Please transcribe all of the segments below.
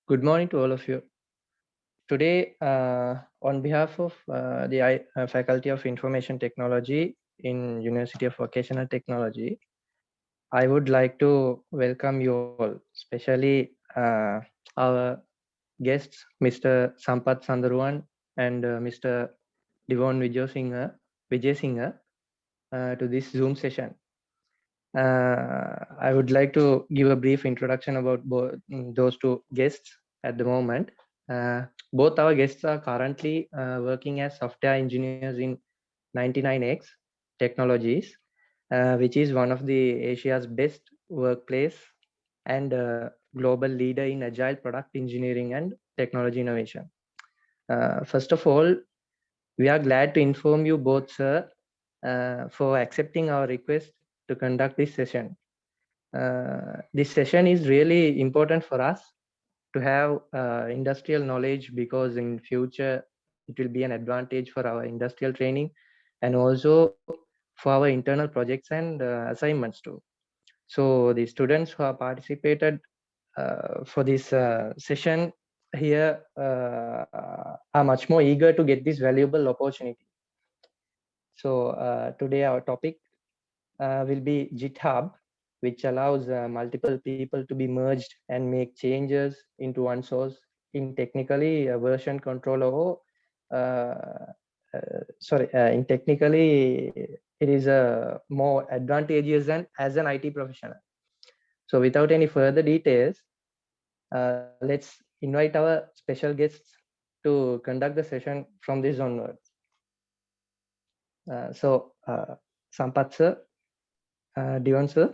Good morning to all of you. Today, on behalf of the Faculty of Information Technology in University of Vocational Technology, I would like to welcome you all, especially our guests, Mr. Sampath Sandaruwan and Mr. Devon Wijesinghe, to this Zoom session. I would like to give a brief introduction about those two guests at the moment. Both our guests are currently working as software engineers in 99X Technologies, which is one of the Asia's best workplace and global leader in agile product engineering and technology innovation. First of all, we are glad to inform you both, sir, for accepting our request to conduct this session. This session is really important for us to have industrial knowledge, because in future it will be an advantage for our industrial training and also for our internal projects and assignments too. So the students who have participated for this session here are much more eager to get this valuable opportunity. So today our topic will be GitHub, which allows multiple people to be merged and make changes into one source in technically a version control or in technically it is more advantageous than as an IT professional. So without any further details, let's invite our special guests to conduct the session from this onwards. Sampath sir, Devon sir,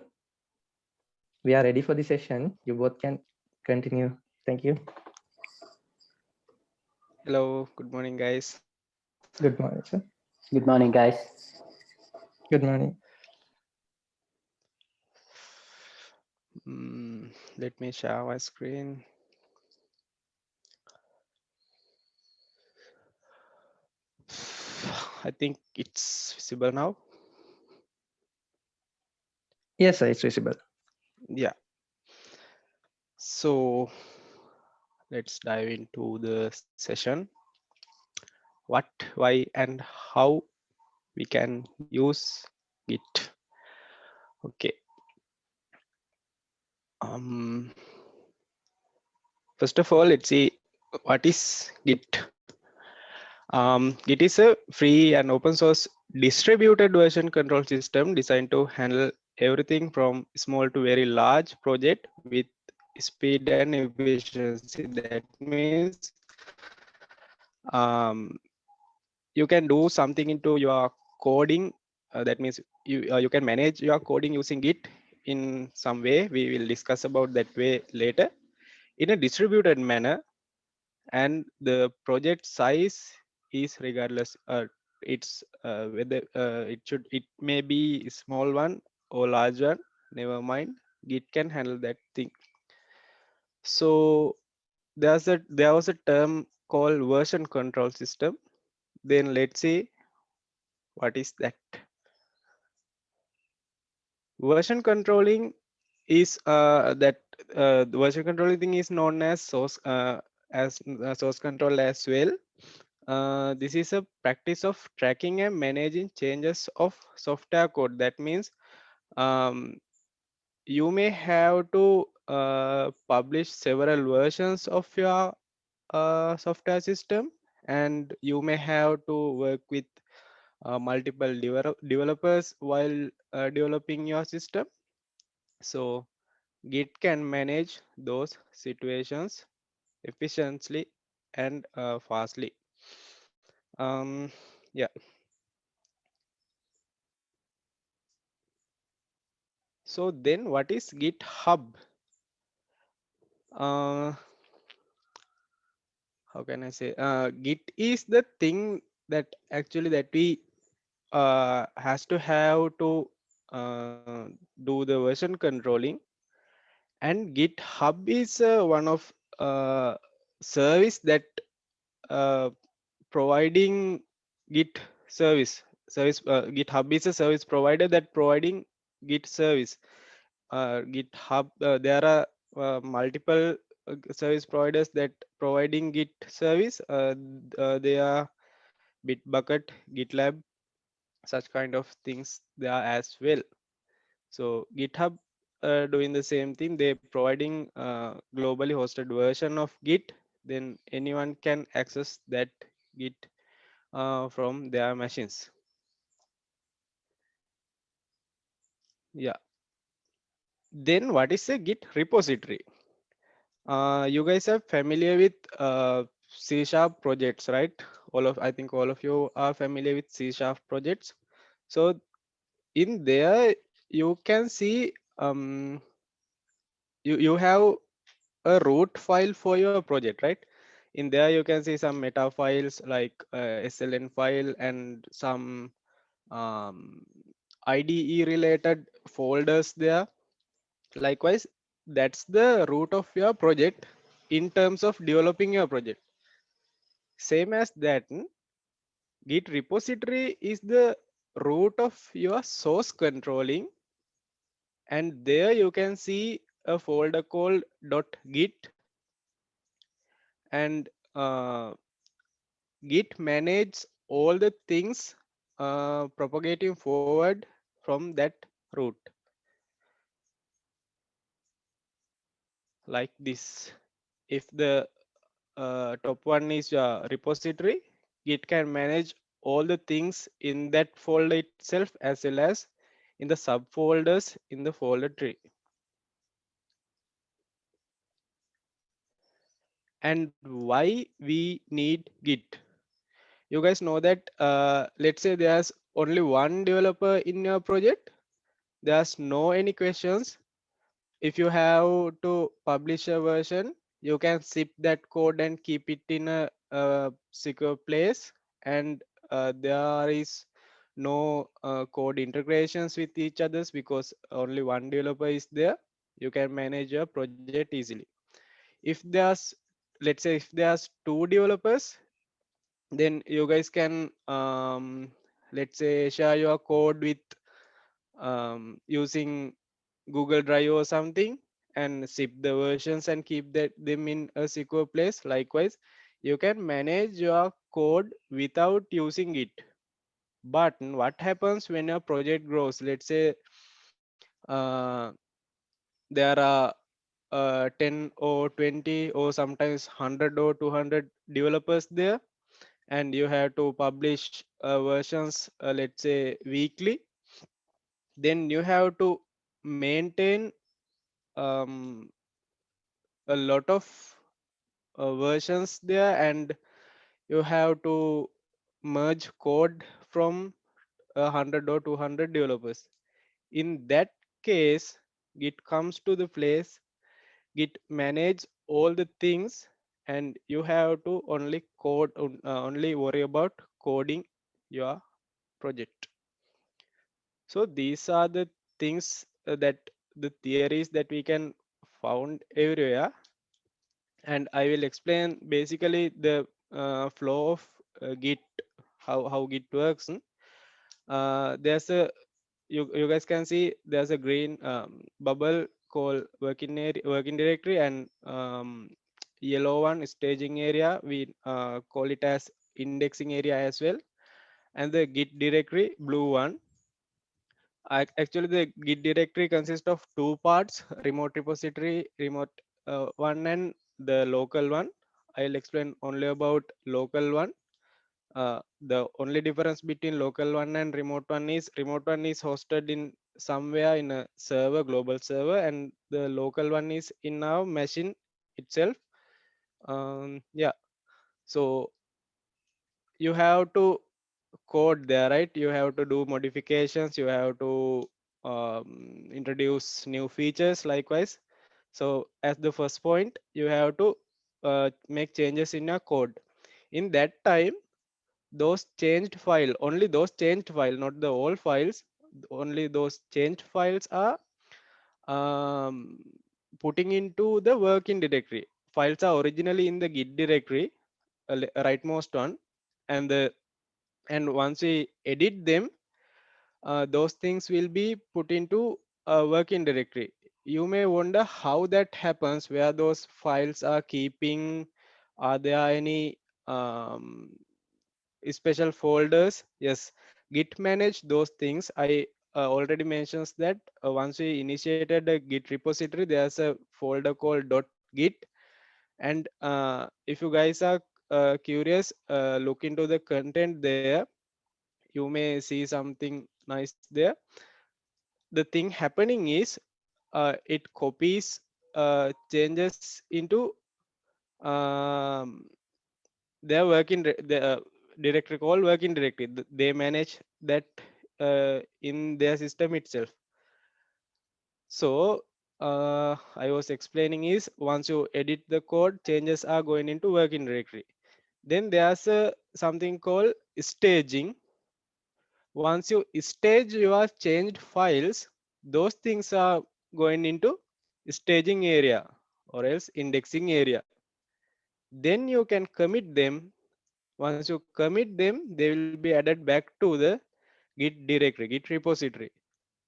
we are ready for the session. You both can continue. Thank you. Hello, good morning, guys. Good morning, sir. Good morning, guys. Good morning. Let me share my screen. I think it's visible now. Yes, sir, it's visible. Yeah. So let's dive into the session. What, why, and how we can use Git. Okay. First of all, let's see what is Git. Git is a free and open source distributed version control system designed to handle everything from small to very large project with speed and efficiency. That means you can do something into your coding. That means you can manage your coding using Git in some way. We will discuss about that way later, in a distributed manner, and the project size is regardless. It's whether it may be a small one or large one, never mind, Git can handle that thing. So there was a term called version control system. Then let's see what is that. Version controlling is the version controlling thing is known as source control as well. This is a practice of tracking and managing changes of software code. That means you may have to publish several versions of your software system, and you may have to work with multiple developers while developing your system. So Git can manage those situations efficiently and fastly. Yeah. So then what is GitHub? How can I say? Git is the thing that actually that we has to have to do the version controlling, and GitHub is one of service that providing Git service. GitHub is a service provider that providing Git service. GitHub, there are multiple service providers that providing Git service. They are Bitbucket, GitLab, such kind of things there are as well. So GitHub doing the same thing. They providing globally hosted version of Git. Then anyone can access that Git from their machines. Yeah. Then what is a Git repository? You guys are familiar with C# projects, right? I think all of you are familiar with C# projects. So in there, you can see you have a root file for your project, right? In there, you can see some meta files like SLN file and some IDE related folders there. Likewise, that's the root of your project in terms of developing your project. Same as that, Git repository is the root of your source controlling, and there you can see a folder called .git, and Git manages all the things propagating forward from that root, like this. If the top one is repository, Git can manage all the things in that folder itself as well as in the subfolders in the folder tree. And why we need Git? You guys know that let's say there's only one developer in your project, there's no any questions. If you have to publish a version, you can zip that code and keep it in a secure place, and there is no code integrations with each others because only one developer is there. You can manage your project easily. If there's, let's say if there's two developers, then you guys can let's say share your code with using Google Drive or something, and zip the versions and keep them in a secure place. Likewise, you can manage your code without using it. But what happens when your project grows? Let's say uh, there are 10 or 20 or sometimes 100 or 200 developers there, and you have to publish versions, let's say weekly. Then you have to maintain um, a lot of versions there, and you have to merge code from 100 or 200 developers. In that case, Git comes to the place, Git manage all the things, and you have to only worry about coding your project. So these are the things that the theories that we can found everywhere, and I will explain basically the flow of Git, how Git works. There's a you guys can see there's a green bubble called working directory, and yellow one staging area. We call it as indexing area as well, and the Git directory blue one. Actually, the Git directory consists of two parts: remote repository, remote one, and the local one. I'll explain only about local one. The only difference between local one and remote one is hosted in somewhere in a server, global server, and the local one is in our machine itself. Yeah, so you have to code there, right? You have to do modifications, you have to introduce new features. Likewise, so as the first point, you have to make changes in your code. In that time, those changed file, only those changed file, not the all files, only those changed files are um, putting into the working directory. Files are originally in the Git directory, rightmost one, and once we edit them, those things will be put into a working directory. you may wonder how that happens, where those files are keeping, are there any special folders? Yes, Git manage those things. I already mentioned that once we initiated a Git repository, there's a folder called .git, and if you guys are curious, look into the content there. You may see something nice there. The thing happening is it copies changes into um, their directory called working directory. They manage that in their system itself. So I was explaining is once you edit the code, changes are going into working directory. Then there's something called staging. Once you stage your changed files, those things are going into staging area or else indexing area. Then you can commit them. Once you commit them, they will be added back to the Git directory, Git repository.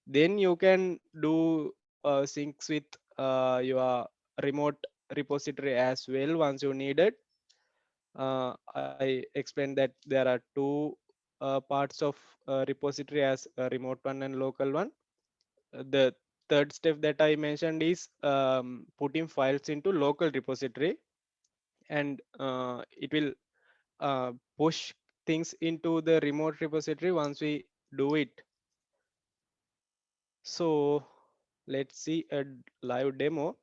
Then you can do syncs with your remote repository as well once you need it. I explained that there are two parts of repository as a remote one and local one. The third step that I mentioned is putting files into local repository, and it will push things into the remote repository once we do it. So let's see a live demo.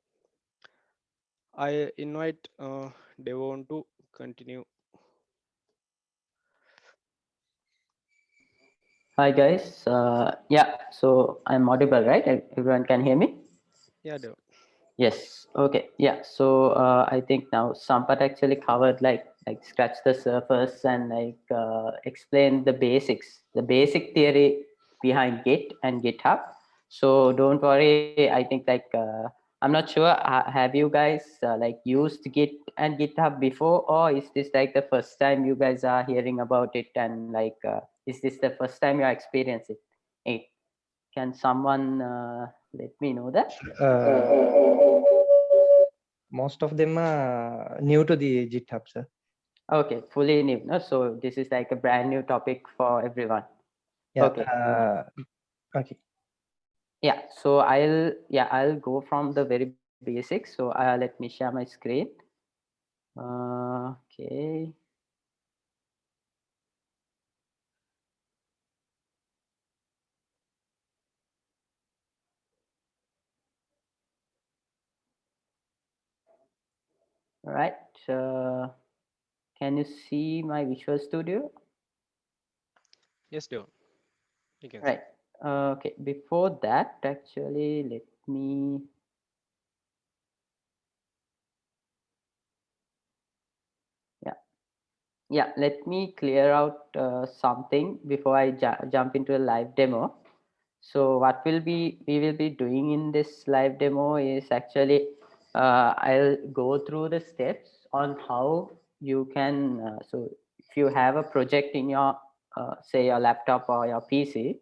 I invite Devon to continue. Hi guys. Yeah, so I'm audible, right? Everyone can hear me? Yeah, Devon. Yes. Okay. Yeah. So I think now Sampath actually covered like scratch the surface and explain the basic theory behind Git and GitHub. So don't worry. I think I'm not sure. Have you guys used Git and GitHub before, or is this like the first time you guys are hearing about it? And is this the first time you're experiencing it? Can someone let me know that? Most of them are new to the GitHub, sir. Okay, fully new. No? So this is like a brand new topic for everyone. Yeah. Okay. Okay. I'll go from the very basics. So let me share my screen. Okay. All right. Can you see my Visual Studio? Yes, Devon. You can see. Right. Okay. Before that, actually, let me. Yeah, let me clear out something before I jump into a live demo. So what we will be doing in this live demo is actually I'll go through the steps on how you can. So if you have a project in your say your laptop or your PC,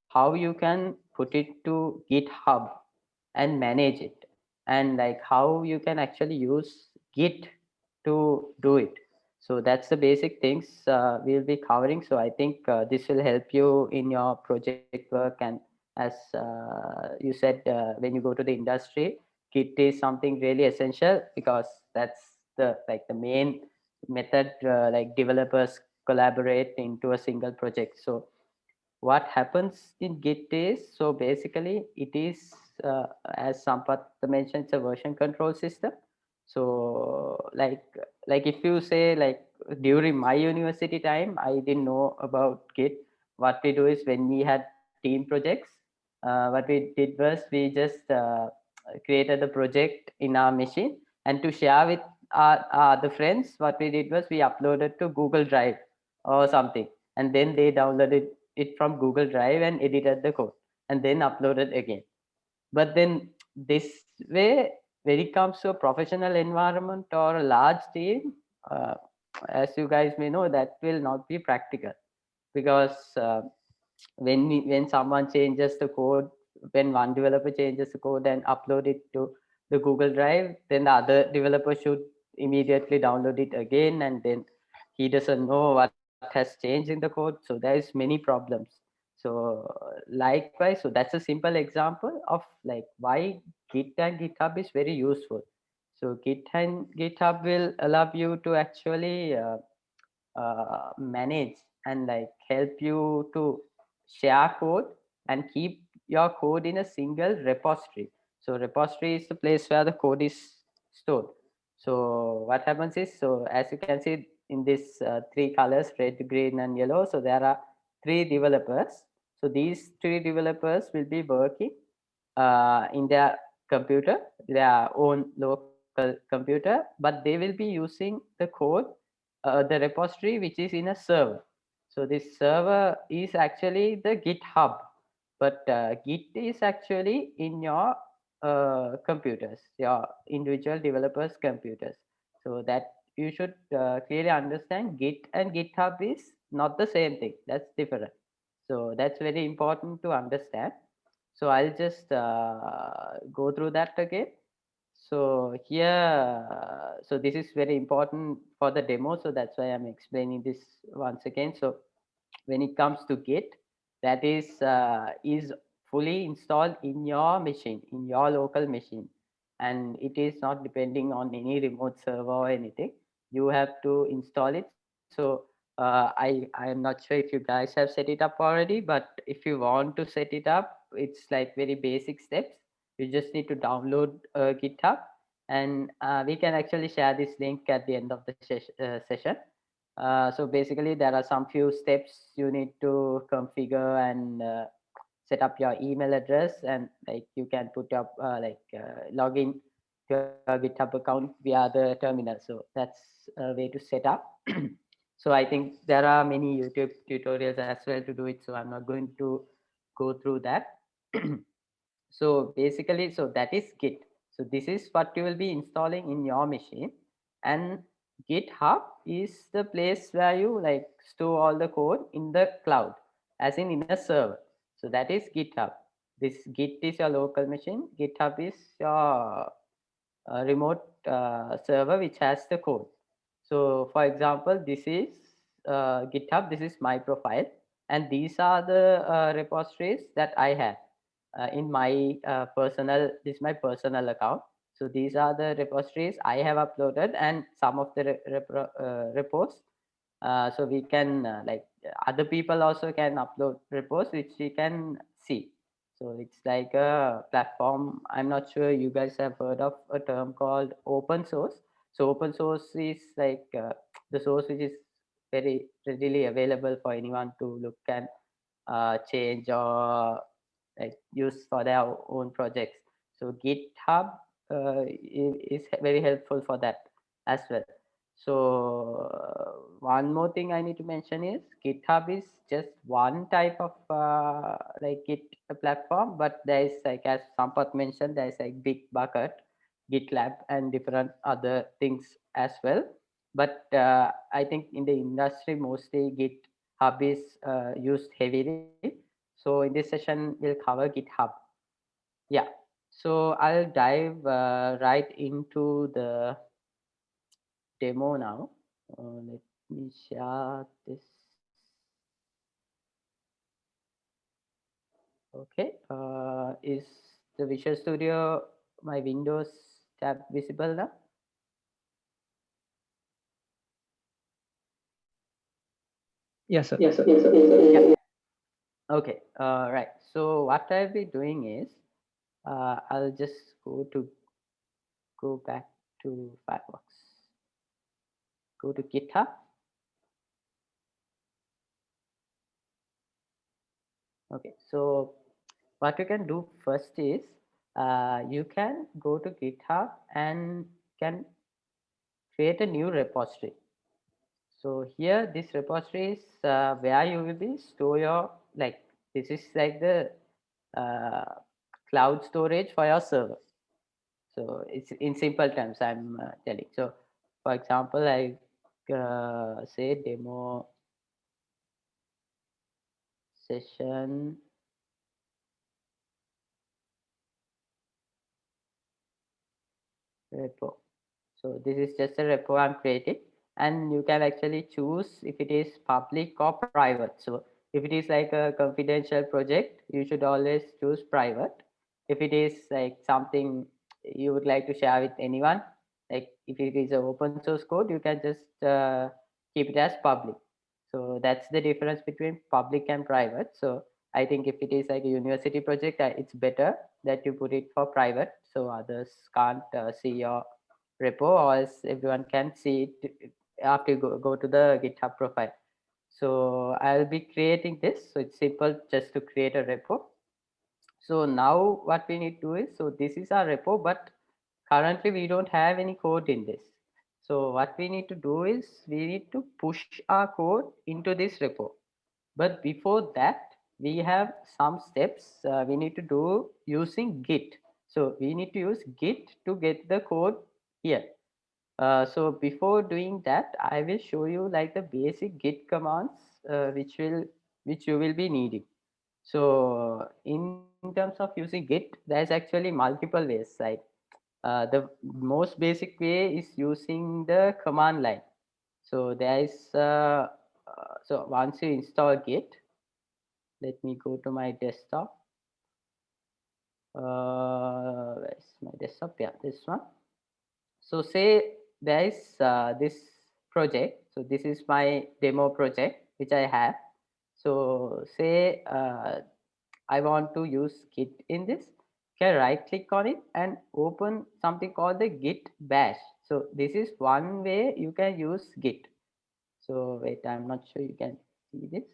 how you can put it to GitHub and manage it, and like how you can actually use Git to do it. So that's the basic things we'll be covering. So I think this will help you in your project work. And as you said, when you go to the industry, Git is something really essential, because that's the main method like developers collaborate into a single project. So what happens in Git is, so basically it is as Sampath mentioned, it's a version control system. So like if you say, like, during my university time, I didn't know about Git. What we do is, when we had team projects, what we did was we just created the project in our machine, and to share with our other friends, what we did was we uploaded to Google Drive or something, and then they downloaded it from Google Drive and edited the code and then uploaded again. But then this way, when it comes to a professional environment or a large team, uh, as you guys may know, that will not be practical, because when someone changes the code when one developer changes the code and upload it to the Google Drive, then the other developer should immediately download it again, and then he doesn't know what has changed in the code. So there is many problems. So likewise, so that's a simple example of like why Git and GitHub is very useful. So Git and GitHub will allow you to actually manage and like help you to share code and keep your code in a single repository. So repository is the place where the code is stored. So what happens is, so as you can see in this three colors, red, green and yellow, so there are three developers. So these three developers will be working in their computer, their own local computer, but they will be using the code, the repository which is in a server. So this server is actually the GitHub, but Git is actually in your computers, your individual developers' computers. So that you should clearly understand Git and GitHub is not the same thing. That's different. So that's very important to understand. So I'll just go through that again. So here, so this is very important for the demo. So that's why I'm explaining this once again. So when it comes to Git, that is fully installed in your machine, in your local machine, and it is not depending on any remote server or anything. You have to install it. So I'm not sure if you guys have set it up already, but if you want to set it up, it's like very basic steps. You just need to download GitHub, and we can actually share this link at the end of the session. So basically, there are some few steps you need to configure and set up your email address, and like you can put up log in to your GitHub account via the terminal. So that's a way to set up. So I think there are many YouTube tutorials as well to do it. So I'm not going to go through that. So basically, so that is Git. So this is what you will be installing in your machine, and GitHub is the place where you like store all the code in the cloud, as in a server. So that is GitHub. This Git is your local machine. GitHub is your remote server which has the code. So for example, this is GitHub. This is my profile, and these are the repositories that I have in my personal. This is my personal account. So these are the repositories I have uploaded, and some of the repos. So we can like other people also can upload repos which we can see. So it's like a platform. I'm not sure you guys have heard of a term called open source. So open source is like the source which is very readily available for anyone to look and change or like use for their own projects. So GitHub is very helpful for that as well. So one more thing I need to mention is GitHub is just one type of like Git platform, but there is like, as Sampath mentioned, there is like Bitbucket, GitLab, and different other things as well. But I think in the industry, mostly GitHub is used heavily. So in this session, we'll cover GitHub. Yeah. So I'll dive right into the demo now. Let me share this. Okay. Is the Visual Studio, my Windows tab visible now? Yes, sir. Yeah. Okay. Right. So what I'll be doing is I'll just go back to Firefox. Go to GitHub. Okay. So what you can do first is you can go to GitHub and can create a new repository. So here this repository is where you will be store your, like, this is like the cloud storage for your server. So it's in simple terms I'm telling. So for example, I say demo session repo. So this is just a repo I'm creating, and you can actually choose if it is public or private. So if it is like a confidential project, you should always choose private. If it is like something you would like to share with anyone, like if it is an open source code, you can just keep it as public. So that's the difference between public and private. So I think if it is like a university project, it's better that you put it for private, so others can't see your repo, or else everyone can see it after you go to the GitHub profile. So I'll be creating this. So it's simple just to create a repo. So now what we need to do is, so this is our repo, but currently we don't have any code in this. So what we need to do is we need to push our code into this repo. But before that, we have some steps we need to do using Git. So we need to use Git to get the code here. So before doing that, I will show you like the basic Git commands which you will be needing. So in terms of using Git, there's actually multiple ways. Like the most basic way is using the command line. So there is so once you install Git, let me go to my desktop. Where's my desktop? Yeah, this one. So say there is this project. So this is my demo project which I have. So say I want to use Git in this. You can right click on it and open something called the Git bash. So this is one way you can use Git. So wait, I'm not sure you can see this.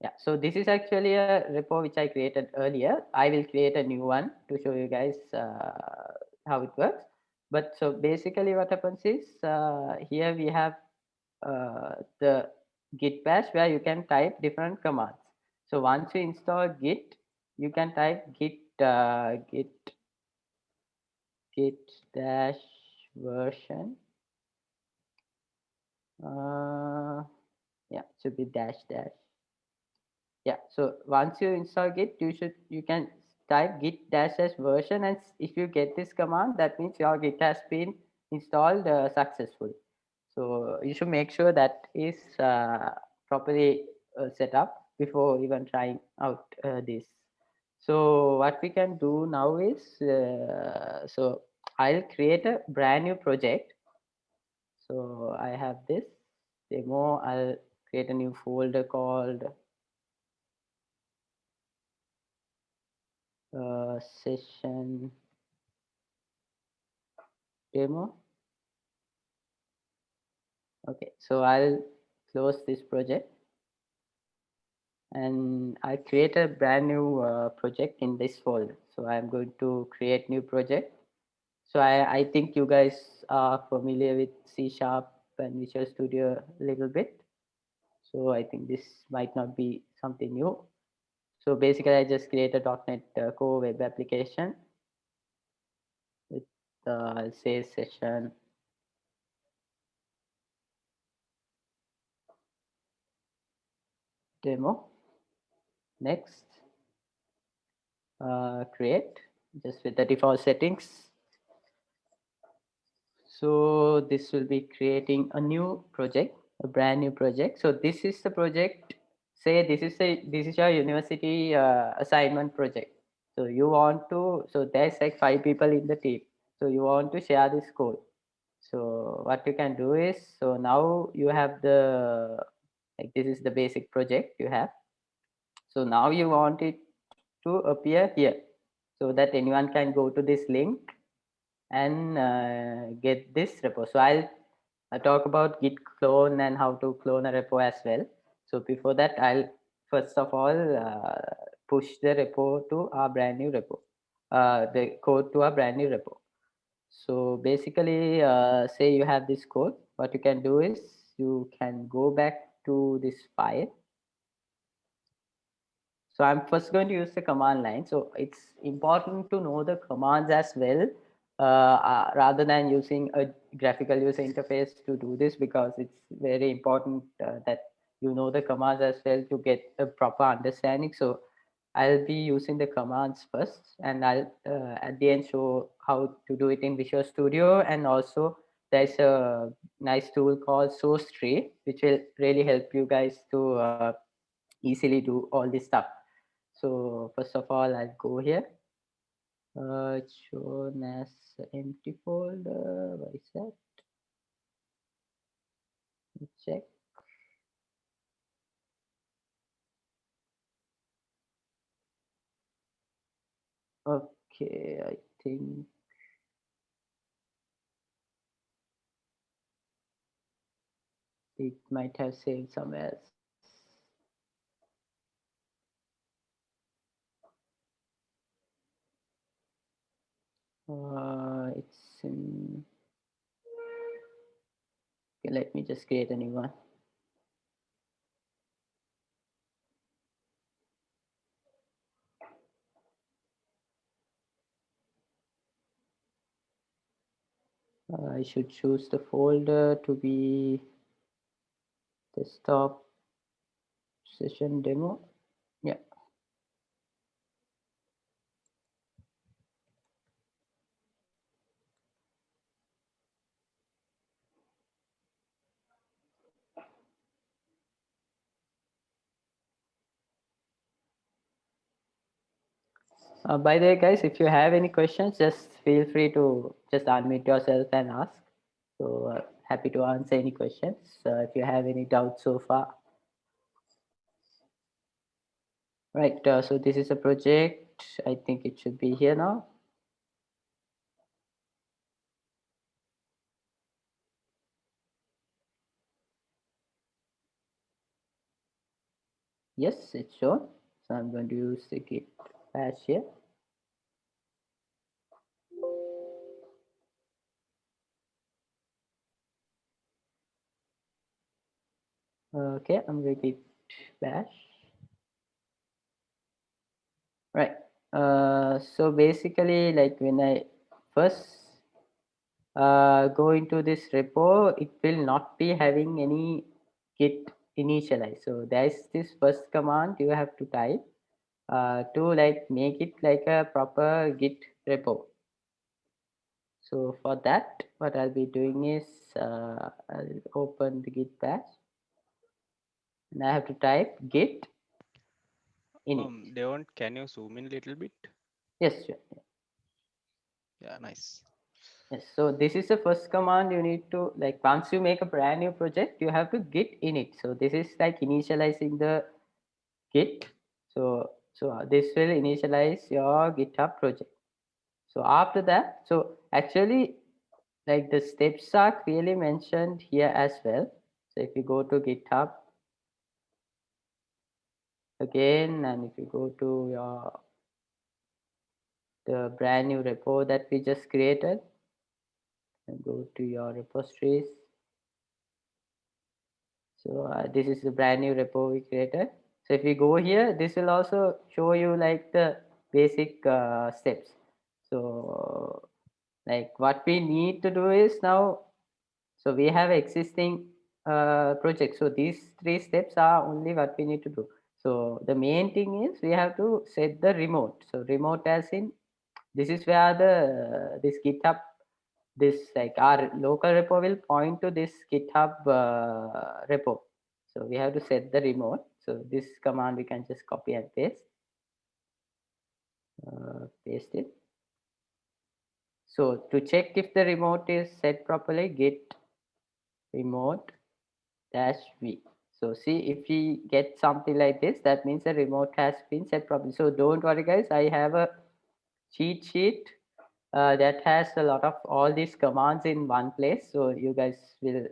Yeah, so this is actually a repo which I created earlier. I will create a new one to show you guys how it works. But so basically what happens is here we have the git bash where you can type different commands. So once you install Git, you can type git dash version. Yeah, it should be dash dash. Yeah, so once you install Git, you can type git dash dash version, and if you get this command, that means your Git has been installed successfully. So you should make sure that is properly set up before even trying out this. So what we can do now is, so I'll create a brand new project. So I have this demo. I'll create a new folder called session demo. Okay, so I'll close this project and I create a brand new project in this folder. So I'm going to create new project. So I think you guys are familiar with C# and Visual Studio a little bit. So I think this might not be something new. So basically I just create a .NET Core web application with I'll say session demo. Next, create just with the default settings. So this will be creating a new project, a brand new project. So this is the project. Say this is your university assignment project. So you want to, so there's like 5 people in the team. So you want to share this code. So what you can do is, so now you have the, like this is the basic project you have. So now you want it to appear here so that anyone can go to this link and get this repo. So I'll talk about Git clone and how to clone a repo as well. So before that, I'll first of all push the repo to our brand new repo, the code to our brand new repo. So basically, say you have this code, what you can do is you can go back to this file. So I'm first going to use the command line. So it's important to know the commands as well, rather than using a graphical user interface to do this, because it's very important that you know the commands as well to get a proper understanding. So I'll be using the commands first, and I'll at the end show how to do it in Visual Studio. And also there's a nice tool called Sourcetree, which will really help you guys to easily do all this stuff. So first of all, I'll go here. It's shown as empty folder. What is that? Let's check. Okay, I think it might have saved somewhere else. It's in. Okay, let me just create a new one. I should choose the folder to be desktop session demo. Yeah. By the way, guys, if you have any questions, just feel free to just unmute yourself and ask. So happy to answer any questions if you have any doubts so far. Right, so this is a project. I think it should be here now. Yes, it's shown. So I'm going to use the git bash here. Okay, I'm going to git bash. Right. So basically, like when I first go into this repo, it will not be having any git initialize. So there's this first command you have to type to like make it like a proper git repo. So for that, what I'll be doing is I'll open the git bash, and I have to type git init. Devon, can you zoom in a little bit? Yes, sure. Yeah, nice. Yes, so this is the first command you need to, like, once you make a brand new project, you have to git init. So this is like initializing the git. So this will initialize your GitHub project. So after that, so actually like the steps are clearly mentioned here as well. So if you go to GitHub again, and if you go to the brand new repo that we just created, and go to your repositories. So this is the brand new repo we created. So if we go here, this will also show you like the basic steps. So like what we need to do is now, so we have existing project. So these 3 steps are only what we need to do. So the main thing is we have to set the remote. So remote as in, this is where the this GitHub, this like our local repo will point to this GitHub repo. So we have to set the remote. So this command we can just copy and paste. Paste it. So to check if the remote is set properly, git remote -v. So see, if we get something like this, that means the remote has been set properly. So don't worry, guys. I have a cheat sheet that has a lot of all these commands in one place. So you guys will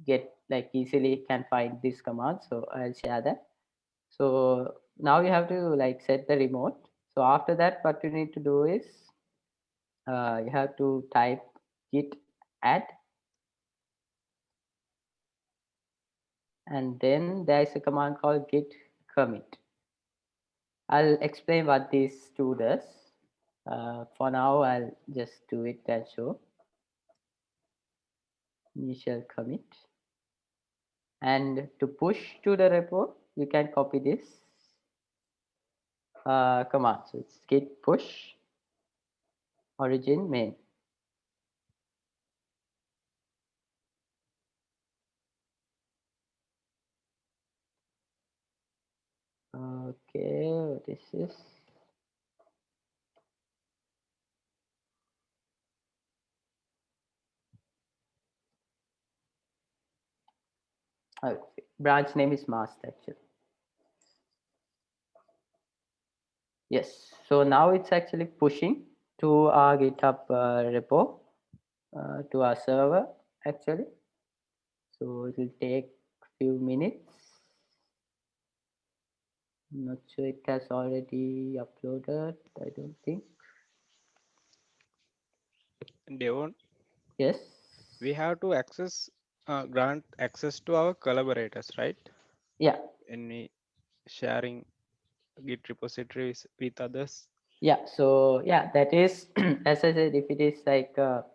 get like easily can find this command. So I'll share that. So now you have to like set the remote. So after that, what you need to do is you have to type git add, and then there is a command called git commit. I'll explain what these two does. For now, I'll just do it and show. Initial commit. And to push to the repo, you can copy this command. So it's git push origin main. Okay, what is this? Oh, branch name is master actually. Yes, so now it's actually pushing to our GitHub repo, to our server actually. So it will take few minutes. I'm not sure it has already uploaded, I don't think. Devon, Yes. we have to grant access to our collaborators, right? Yeah. Any sharing Git repositories with others? Yeah. So yeah, that is, as I said, if it is like a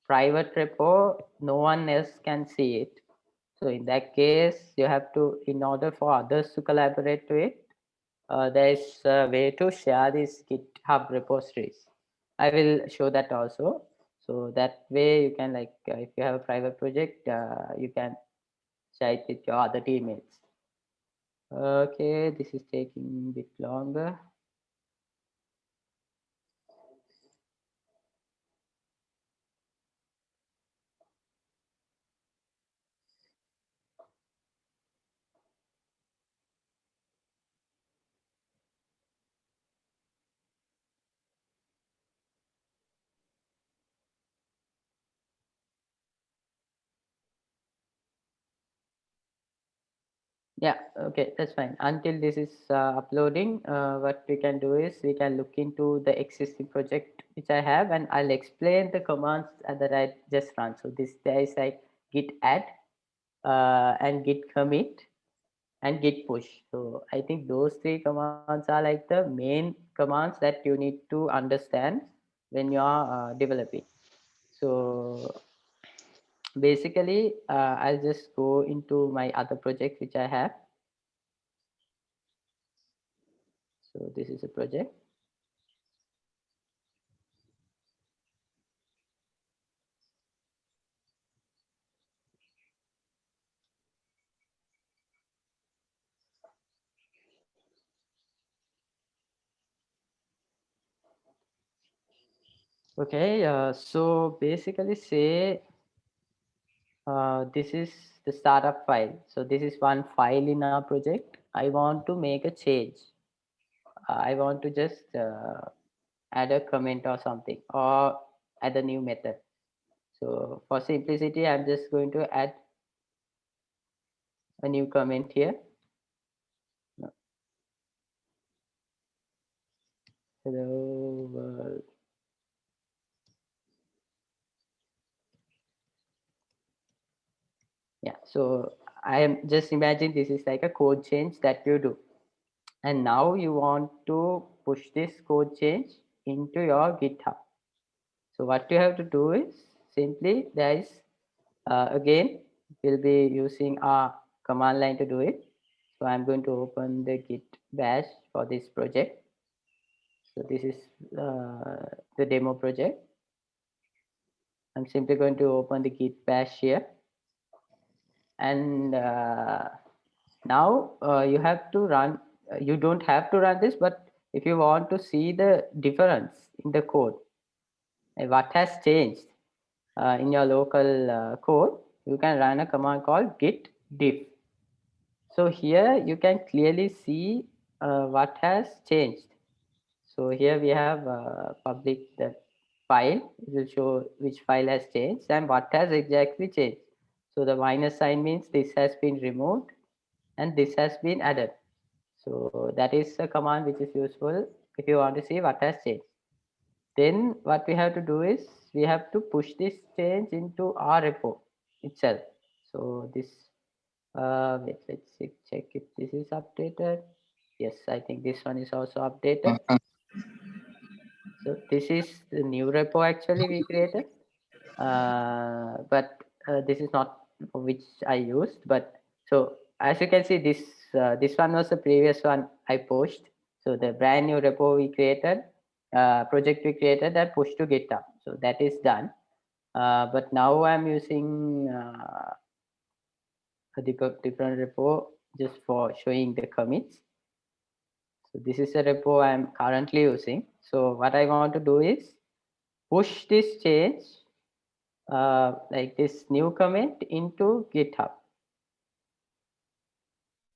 private repo, no one else can see it. So in that case, you have to, in order for others to collaborate to it, there is a way to share these GitHub repositories. I will show that also. So that way you can like, if you have a private project, you can share it with your other teammates. Okay, this is taking a bit longer. Yeah, okay, that's fine. Until this is uploading, what we can do is we can look into the existing project which I have, and I'll explain the commands that I just run. So this there is like git add and git commit and git push. So I think those three commands are like the main commands that you need to understand when you are developing. So basically, I'll just go into my other project which I have. So this is a project. Okay, so basically say this is the startup file. So this is one file in our project. I want to make a change. I want to just add a comment or something, or add a new method. So for simplicity, I'm just going to add a new comment here. Hello world. Yeah, so I am just imagine this is like a code change that you do. And now you want to push this code change into your GitHub. So what you have to do is simply there is, again, we'll be using our command line to do it. So I'm going to open the Git bash for this project. So this is the demo project. I'm simply going to open the Git bash here. And now you have to run, you don't have to run this, but if you want to see the difference in the code, what has changed in your local code, you can run a command called git diff. So here you can clearly see what has changed. So here we have public the file. It will show which file has changed and what has exactly changed. So the minus sign means this has been removed and this has been added. So that is a command which is useful if you want to see what has changed. Then what we have to do is we have to push this change into our repo itself. So this, let's check if this is updated. Yes, I think this one is also updated. So this is the new repo actually we created, but this is not which I used. But so as you can see, this one was the previous one I pushed. So the brand new repo we created, project we created, that push to GitHub. So that is done. But now I'm using a different repo just for showing the commits. So this is a repo I'm currently using. So what I want to do is push this change, like this new commit into GitHub.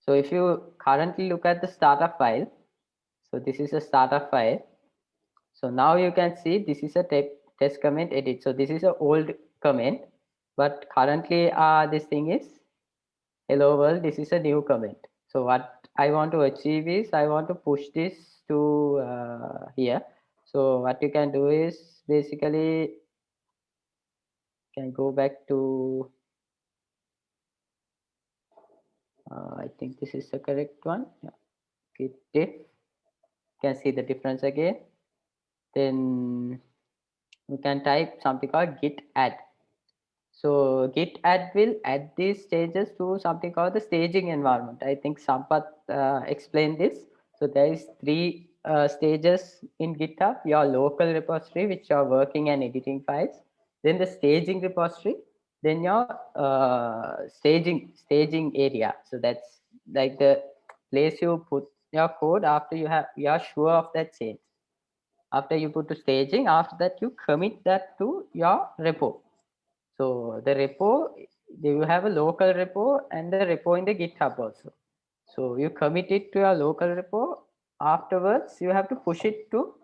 So if you currently look at the startup file, so this is a startup file. So now you can see this is a test comment edit. So this is an old comment, but currently this thing is hello world. This is a new comment. So what I want to achieve is I want to push this to here. So what you can do is basically can go back to I think this is the correct one. Yeah. Git diff. Can see the difference again. Then we can type something called git add. So git add will add these changes to something called the staging environment. I think Sampath explained this. So there is 3 stages in GitHub: your local repository, which are working and editing files, then the staging repository, then your staging area. So that's like the place you put your code after you are sure of that change. After you put to staging, after that you commit that to your repo. So the repo, you have a local repo and the repo in the GitHub also. So you commit it to your local repo. Afterwards, you have to push it to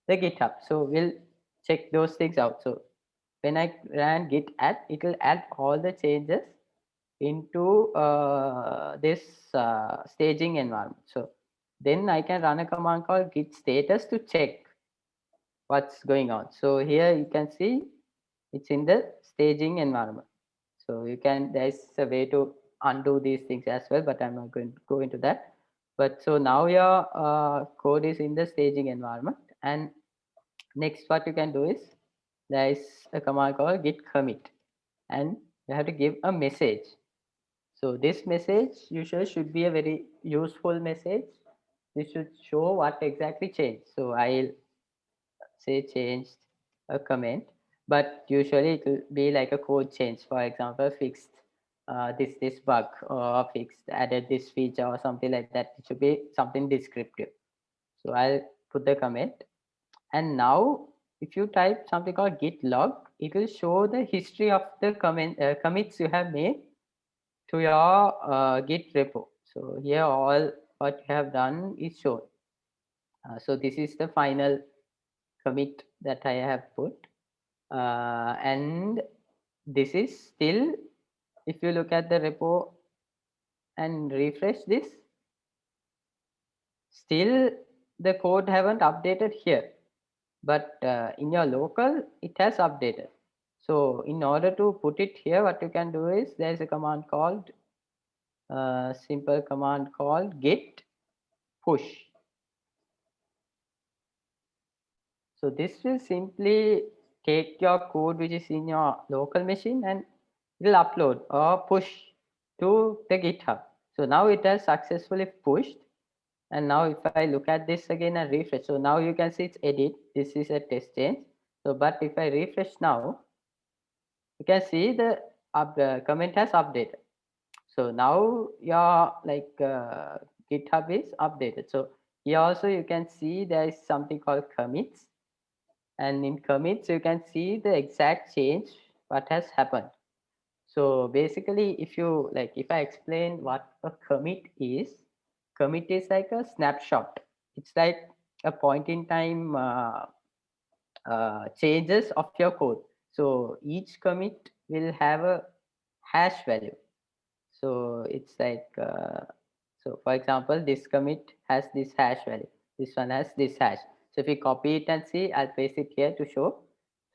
the GitHub. So we'll check those things out. So when I ran git add, it will add all the changes into this staging environment. So then I can run a command called git status to check what's going on. So here you can see it's in the staging environment. So you can, there's a way to undo these things as well, but I'm not going to go into that. But so now your code is in the staging environment. And next what you can do is there is a command called git commit, and you have to give a message. So this message usually should be a very useful message. This should show what exactly changed. So I'll say changed a comment, but usually it will be like a code change. For example, fixed this bug, or fixed added this feature or something like that. It should be something descriptive. So I'll put the comment. And now if you type something called git log, it will show the history of the commits you have made to your git repo. So here all what you have done is shown. So this is the final commit that I have put, and this is still, if you look at the repo and refresh this, still the code haven't updated here, but in your local it has updated. So in order to put it here, what you can do is there's a command called simple command called git push. So this will simply take your code which is in your local machine and it will upload or push to the GitHub. So now it has successfully pushed. And now if I look at this again and refresh, so now you can see it's edit. This is a test change. So, but if I refresh now, you can see the comment has updated. So now your GitHub is updated. So here also you can see there is something called commits. And in commits, you can see the exact change, what has happened. So basically, if you if I explain what a commit is like a snapshot. It's like a point in time changes of your code. So each commit will have a hash value. So it's like, so for example, this commit has this hash value. This one has this hash. So if we copy it and see, I'll paste it here to show.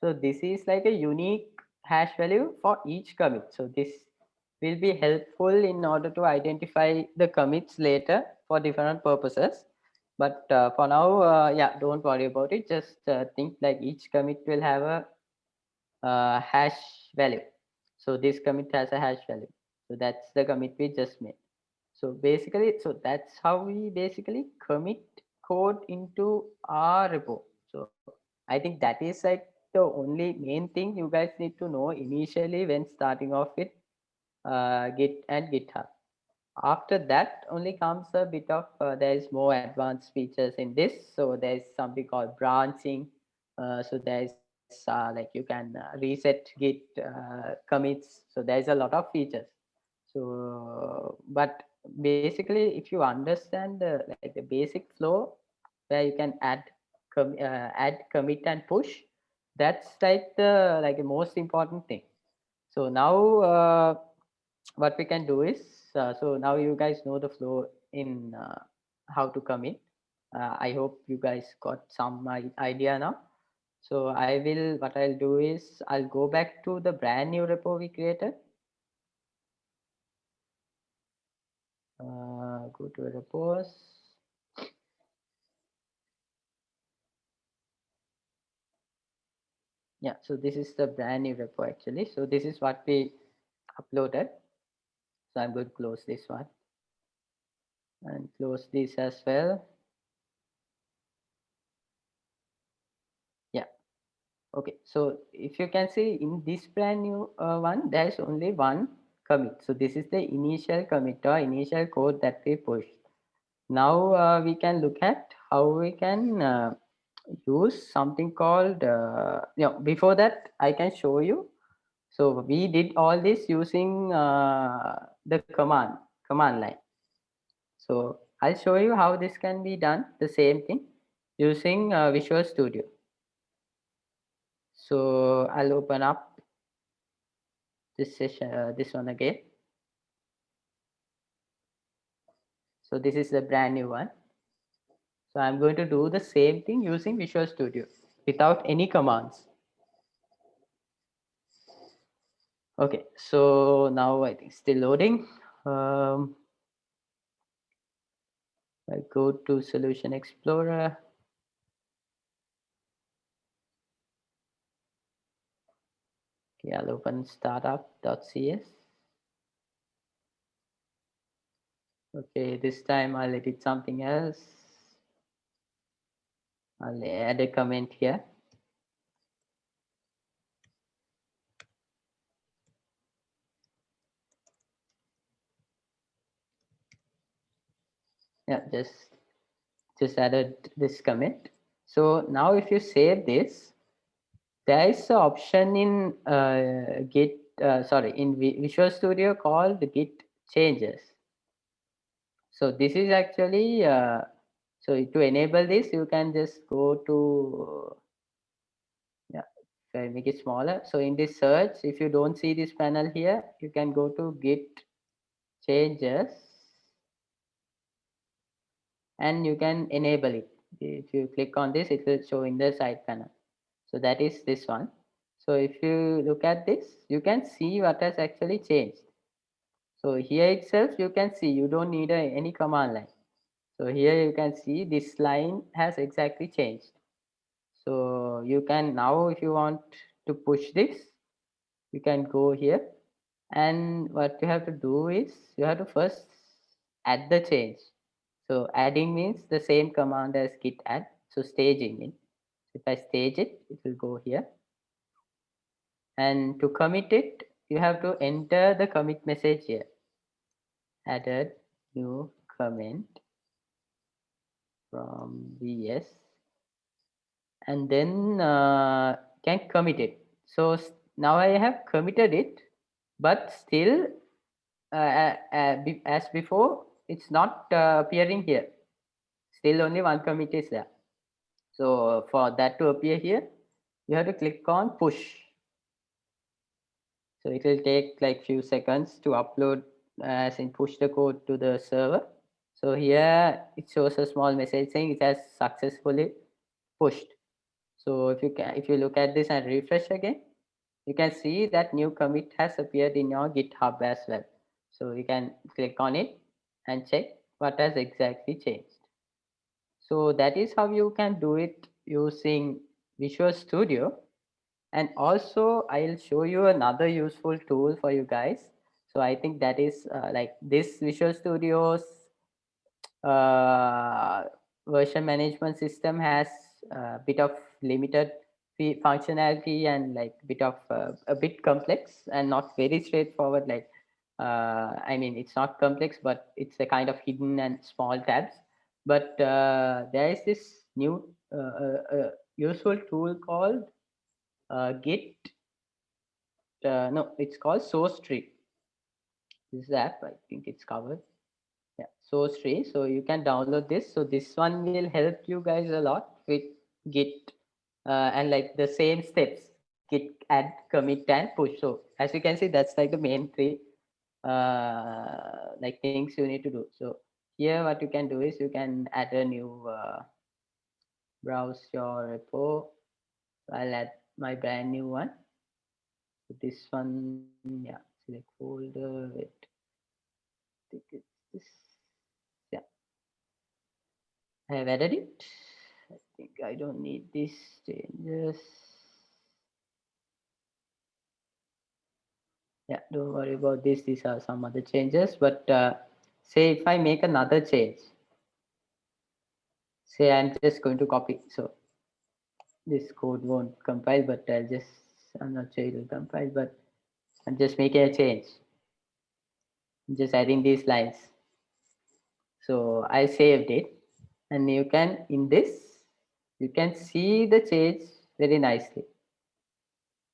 So this is like a unique hash value for each commit. So this will be helpful in order to identify the commits later for different purposes. But for now, yeah, don't worry about it. Just think like each commit will have a hash value. So this commit has a hash value. So that's the commit we just made. So basically, so that's how we basically commit code into our repo. So I think that is like the only main thing you guys need to know initially when starting off with Git and GitHub. After that only comes a bit of there is more advanced features in this. So there is something called branching. So there is like you can reset Git commits. So there is a lot of features. So but basically if you understand the like the basic flow where you can add commit and push, that's like the most important thing. So now what we can do is so now you guys know the flow in how to commit. I hope you guys got some idea now. So what I'll do is I'll go back to the brand new repo we created. Go to repos. Yeah, so this is the brand new repo actually. So this is what we uploaded. So I'm going to close this one and close this as well. Yeah. Okay. So if you can see in this brand new one, there's only one commit. So this is the initial commit or initial code that we pushed. Now we can look at how we can use something called, before that I can show you. So we did all this using the command line. So I'll show you how this can be done, the same thing using Visual Studio. So I'll open up this session, this one again. So this is the brand new one. So I'm going to do the same thing using Visual Studio without any commands. Okay, so now I think still loading. I go to Solution Explorer. Okay, I'll open startup.cs. Okay, this time I'll edit something else. I'll add a comment here. Yeah, just added this commit. So now if you save this, there is an option in Visual Studio called Git Changes. So this is actually so to enable this, you can just go to if I make it smaller. So in this search, if you don't see this panel here, you can go to Git Changes and you can enable it. If you click on this, it will show in the side panel. So that is this one. So if you look at this, you can see what has actually changed. So here itself, you can see you don't need any command line. So here you can see this line has exactly changed. So you can now, if you want to push this, you can go here. And what you have to do is you have to first add the change. So adding means the same command as git add. So staging it. If I stage it, it will go here. And to commit it, you have to enter the commit message here. Added new comment from VS. And then can commit it. So now I have committed it, but still as before, it's not appearing here. Still only one commit is there. So for that to appear here, you have to click on push. So it will take like few seconds to upload as in push the code to the server. So here it shows a small message saying it has successfully pushed. So if you look at this and refresh again, you can see that new commit has appeared in your GitHub as well. So you can click on it and check what has exactly changed. So that is how you can do it using Visual Studio. And also I'll show you another useful tool for you guys. So I think that is like this Visual Studios version management system has a bit of limited functionality and like bit of a bit complex and not very straightforward. Like I mean, it's not complex, but it's a kind of hidden and small tabs. But there is this new useful tool called Git. No, it's called Sourcetree. This app, I think it's covered. Yeah, Sourcetree. So you can download this. So this one will help you guys a lot with Git and like the same steps: Git, add, commit, and push. So as you can see, that's like the main three like things you need to do. So here, what you can do is you can add a new browse your repo. I'll add my brand new one. So this one, yeah, select folder. Wait, I think it's this. Yeah, I have added it. I think I don't need these changes. Yeah, don't worry about this. These are some other changes. But say if I make another change, say I'm just going to copy. So this code won't compile, but I'm not sure it will compile, but I'm just making a change. I'm just adding these lines. So I saved it, and you can, in this, you can see the change very nicely.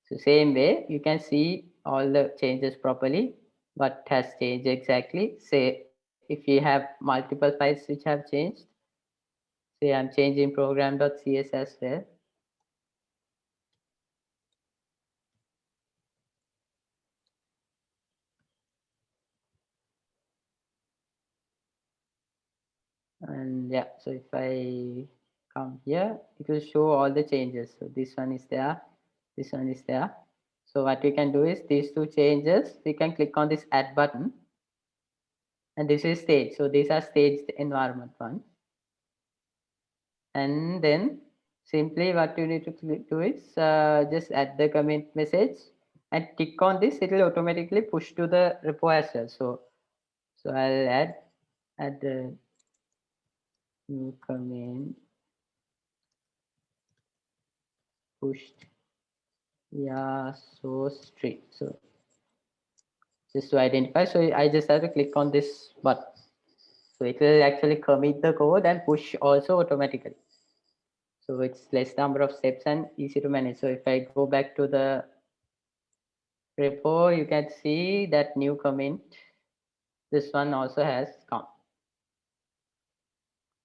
So same way, you can see all the changes properly, what has changed exactly. Say if you have multiple files which have changed, say I'm changing program.cs as well. And yeah, so if I come here, it will show all the changes. So this one is there, this one is there. So what we can do is these two changes, we can click on this add button, and this is stage. So these are staged environment one. And then simply what you need to do is just add the commit message and tick on this. It will automatically push to the repo as well. So I'll add the new command pushed Sourcetree. So just to identify, so I just have to click on this button. So it will actually commit the code and push also automatically. So it's less number of steps and easy to manage. So if I go back to the repo, you can see that new commit. This one also has come.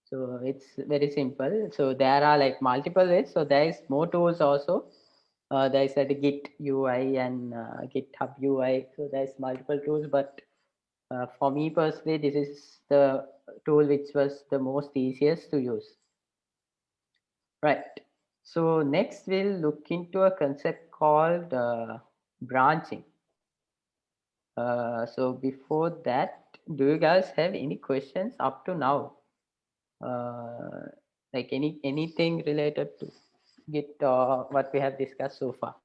So it's very simple. So there are like multiple ways. So there is more tools also. There is a Git UI and GitHub UI. So there's multiple tools, but for me personally, this is the tool which was the most easiest to use. Right. So next we'll look into a concept called branching. So before that, do you guys have any questions up to now? Like anything related to Git or what we have discussed so far?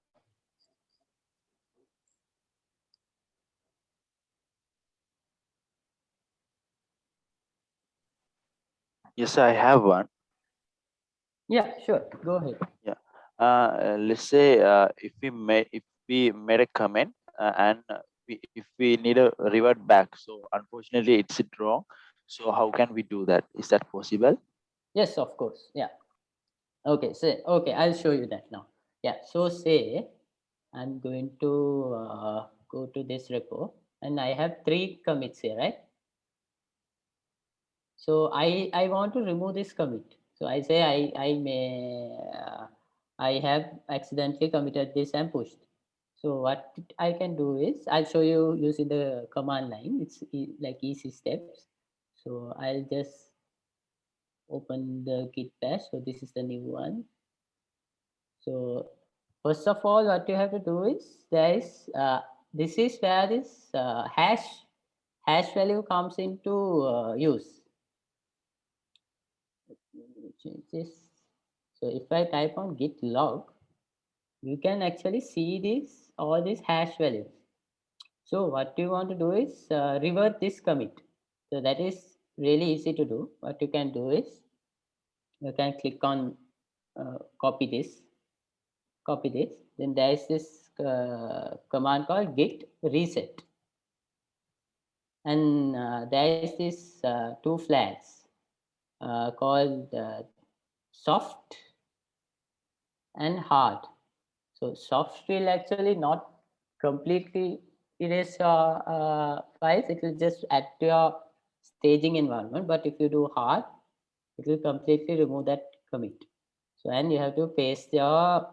Yes, I have one. Yeah, sure. Go ahead. Yeah. Let's say if we made a comment and if we need a revert back, so unfortunately it's wrong. So how can we do that? Is that possible? Yes, of course. Yeah. Okay. So okay, I'll show you that now. Yeah. So say I'm going to go to this repo and I have 3 commits here, right? So I want to remove this commit. So I say I have accidentally committed this and pushed. So what I can do is I'll show you using the command line. It's like easy steps. So I'll just open the git bash. So this is the new one. So first of all, what you have to do is this is where this hash value comes into use. Change this. So if I type on git log, you can actually see all these hash values. So what you want to do is revert this commit. So that is really easy to do. What you can do is you can click on copy this. Then there is this command called git reset, and there is this two flags called soft and hard. So soft will actually not completely erase your files. It will just add to your staging environment. But if you do hard, it will completely remove that commit. So, and you have to paste your,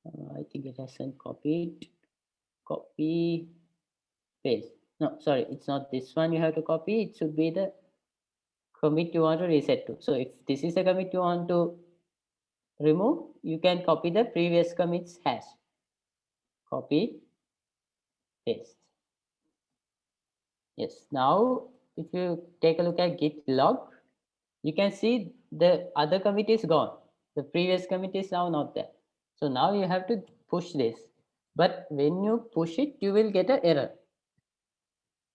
I think it hasn't copied, copy, paste. No, sorry, it's not this one you have to copy. It should be the commit you want to reset to. So if this is a commit you want to remove, you can copy the previous commits hash. Copy, paste. Yes, now if you take a look at Git log, you can see the other commit is gone. The previous commit is now not there. So now you have to push this. But when you push it, you will get an error.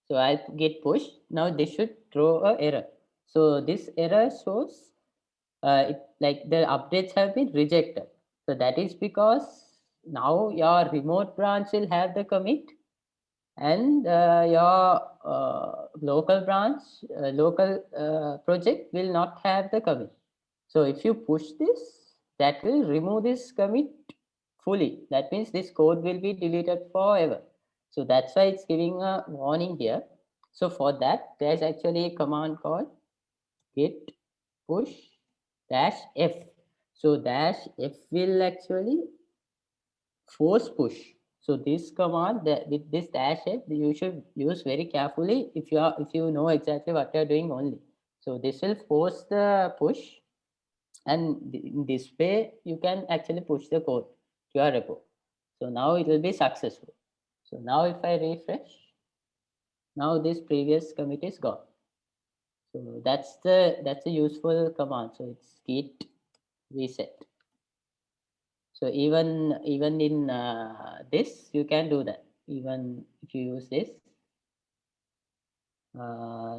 So I get push. Now this should throw an error. So this error shows like the updates have been rejected. So that is because now your remote branch will have the commit, and your local branch, local project will not have the commit. So if you push this, that will remove this commit fully. That means this code will be deleted forever. So that's why it's giving a warning here. So for that, there's actually a command called git push -f. So -f will actually force push. So this command, that with this -f, you should use very carefully if you know exactly what you're doing only. So this will force the push, and in this way you can actually push the code to your repo. So now it will be successful. So now if I refresh, now this previous commit is gone. So that's a useful command. So it's git reset. So even in this, you can do that. Even if you use this,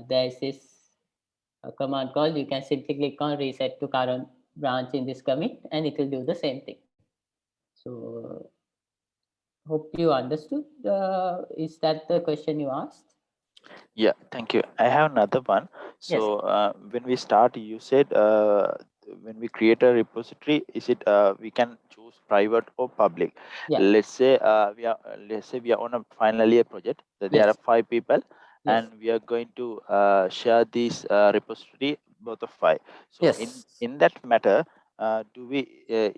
there is this command called, you can simply click on reset to current branch in this commit, and it will do the same thing. So hope you understood. Is that the question you asked? Yeah, thank you. I have another one. So when we start, you said when we create a repository, is it we can choose private or public? Yeah. Let's say we are on a final year project. So there are 5 people, and we are going to share this repository, both of 5. So in that matter, do we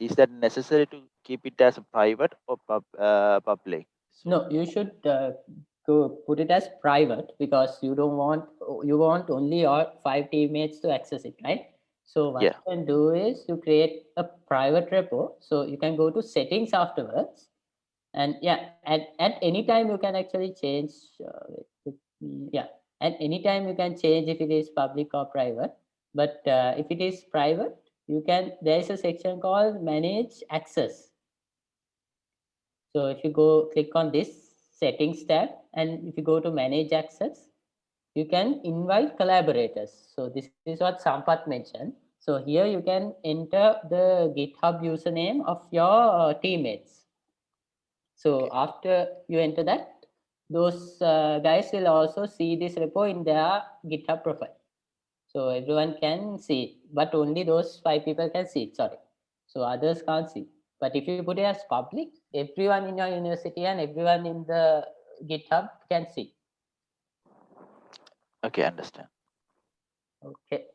is that necessary to keep it as a private or public? So, no, you should go put it as private, because you want only your 5 teammates to access it, right? So what you can do is you create a private repo. So you can go to settings afterwards, and at any time you can actually change. At any time you can change if it is public or private. But if it is private, there is a section called manage access. So if you go click on this settings tab, and if you go to manage access, you can invite collaborators. So this is what Sampath mentioned. So here you can enter the GitHub username of your teammates. So after you enter that, those guys will also see this repo in their GitHub profile. So everyone can see it, but only those 5 people can see it, sorry. So others can't see. But if you put it as public, everyone in your university and everyone in the GitHub can see. Okay, understand. Okay.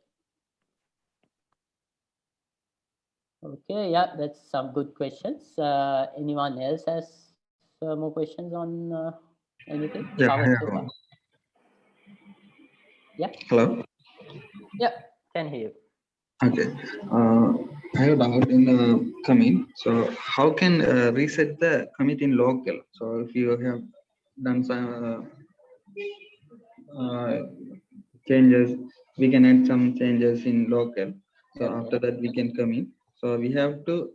Okay, yeah, that's some good questions. Anyone else has more questions on anything? Yeah, Yeah. Hello. Yeah, can hear you. Okay. I have a doubt in commit. So how can reset the commit in local? So if you have done some changes, we can add some changes in local. So after that we can commit. So we have to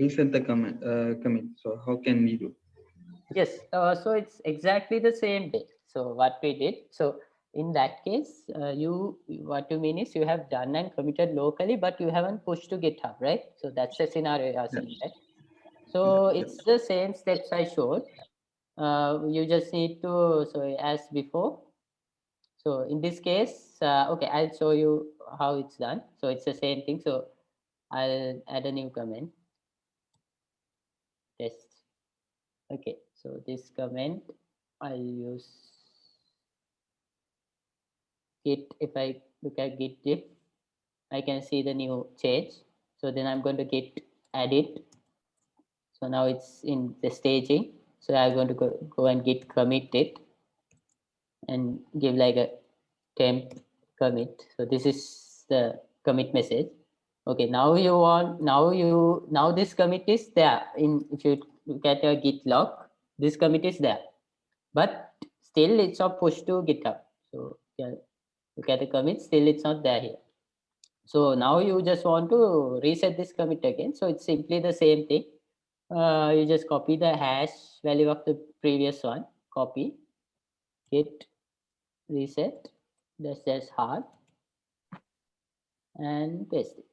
reset the commit. So how can we do? Yes, so it's exactly the same way. So what we did, so in that case, what you mean is you have done and committed locally, but you haven't pushed to GitHub, right? So that's the scenario you are saying, right? So it's the same steps I showed. You just need to, so as before. So in this case, okay, I'll show you how it's done. So it's the same thing. So I'll add a new comment. Test. Okay, so this comment I'll use Git. If I look at Git diff, I can see the new change. So then I'm going to Git edit. So now it's in the staging. So I'm going to go and Git commit it and give like a temp commit. So this is the commit message. Okay, now you want, now this commit is there. If you look at your Git log, this commit is there, but still it's not pushed to GitHub. So yeah, look at the commit, still it's not there here. So now you just want to reset this commit again. So it's simply the same thing. You just copy the hash value of the previous one, copy, git reset, that's hard, and paste it.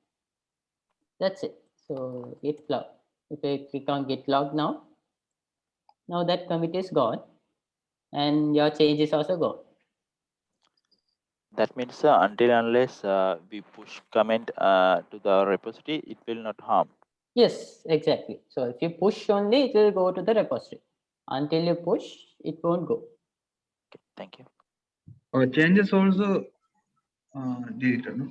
That's it. So git log. If I click on git log now that commit is gone and your change is also gone. That means until unless we push comment to the repository, it will not harm. Yes, exactly. So if you push only, it will go to the repository. Until you push, it won't go. Okay, thank you. Or changes also deleted. No?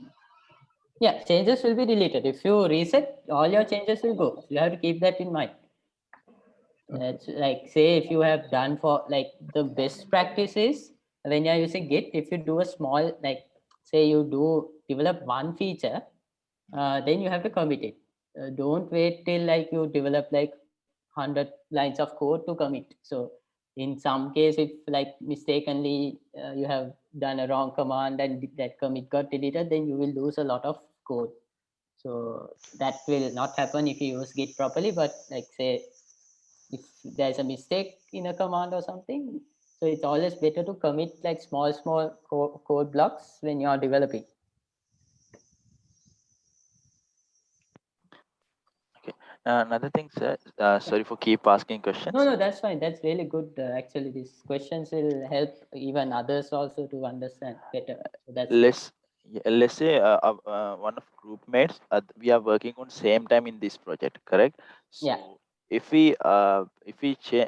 Yeah, changes will be deleted. If you reset, all your changes will go. You have to keep that in mind. It's like, say, if you have done for like the best practice is when you're using Git, if you do a small, like say you do develop one feature, then you have to commit it. Don't wait till like you develop like 100 lines of code to commit. So in some case, if like mistakenly you have done a wrong command and that commit got deleted, then you will lose a lot of code. So that will not happen if you use Git properly. But like say, if there's a mistake in a command or something, so it's always better to commit like small code blocks when you are developing. Okay. Another thing, sir. Sorry for keep asking questions. No, that's fine. That's really good. Actually, these questions will help even others also to understand better. So that's Let's say one of group mates, we are working on same time in this project, correct? So yeah. if we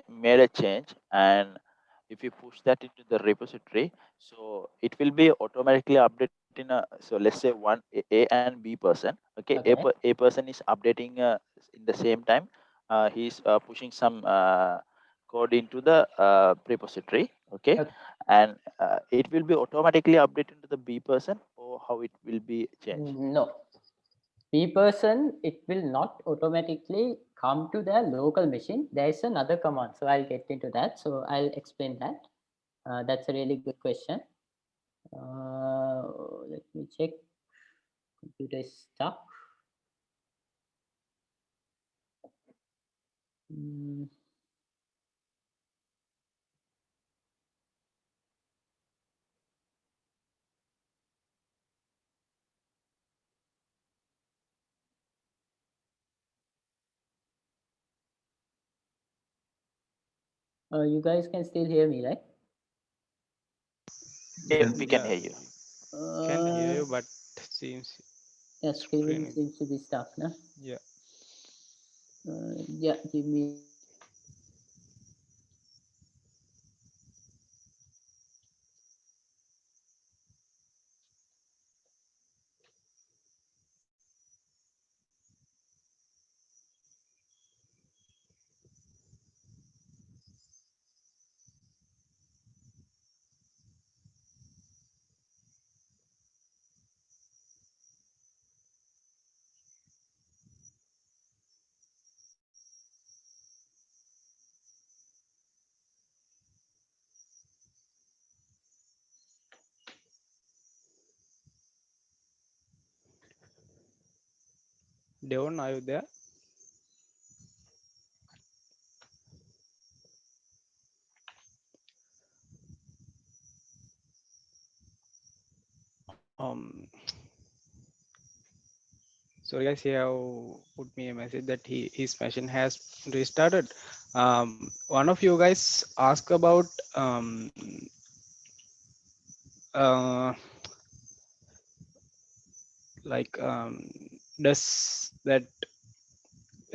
made a change and if we push that into the repository, so it will be automatically updated in a, so let's say one A and B person. Okay, Okay. A person is updating in the same time. He's pushing some code into the repository. Okay, and it will be automatically updated to the B person, or how it will be changed? No. B person, it will not automatically come to their local machine. There is another command. So I'll get into that. So I'll explain that. That's a really good question. Let me check. Computer is stuck. You guys can still hear me, right? Yeah, we can hear you. Can hear you, but seems screen seems to be stuck, no? Yeah. Yeah, give me. Devon, are you there? Um, sorry guys, he have put me a message that his machine has restarted. One of you guys asked about uh, like does that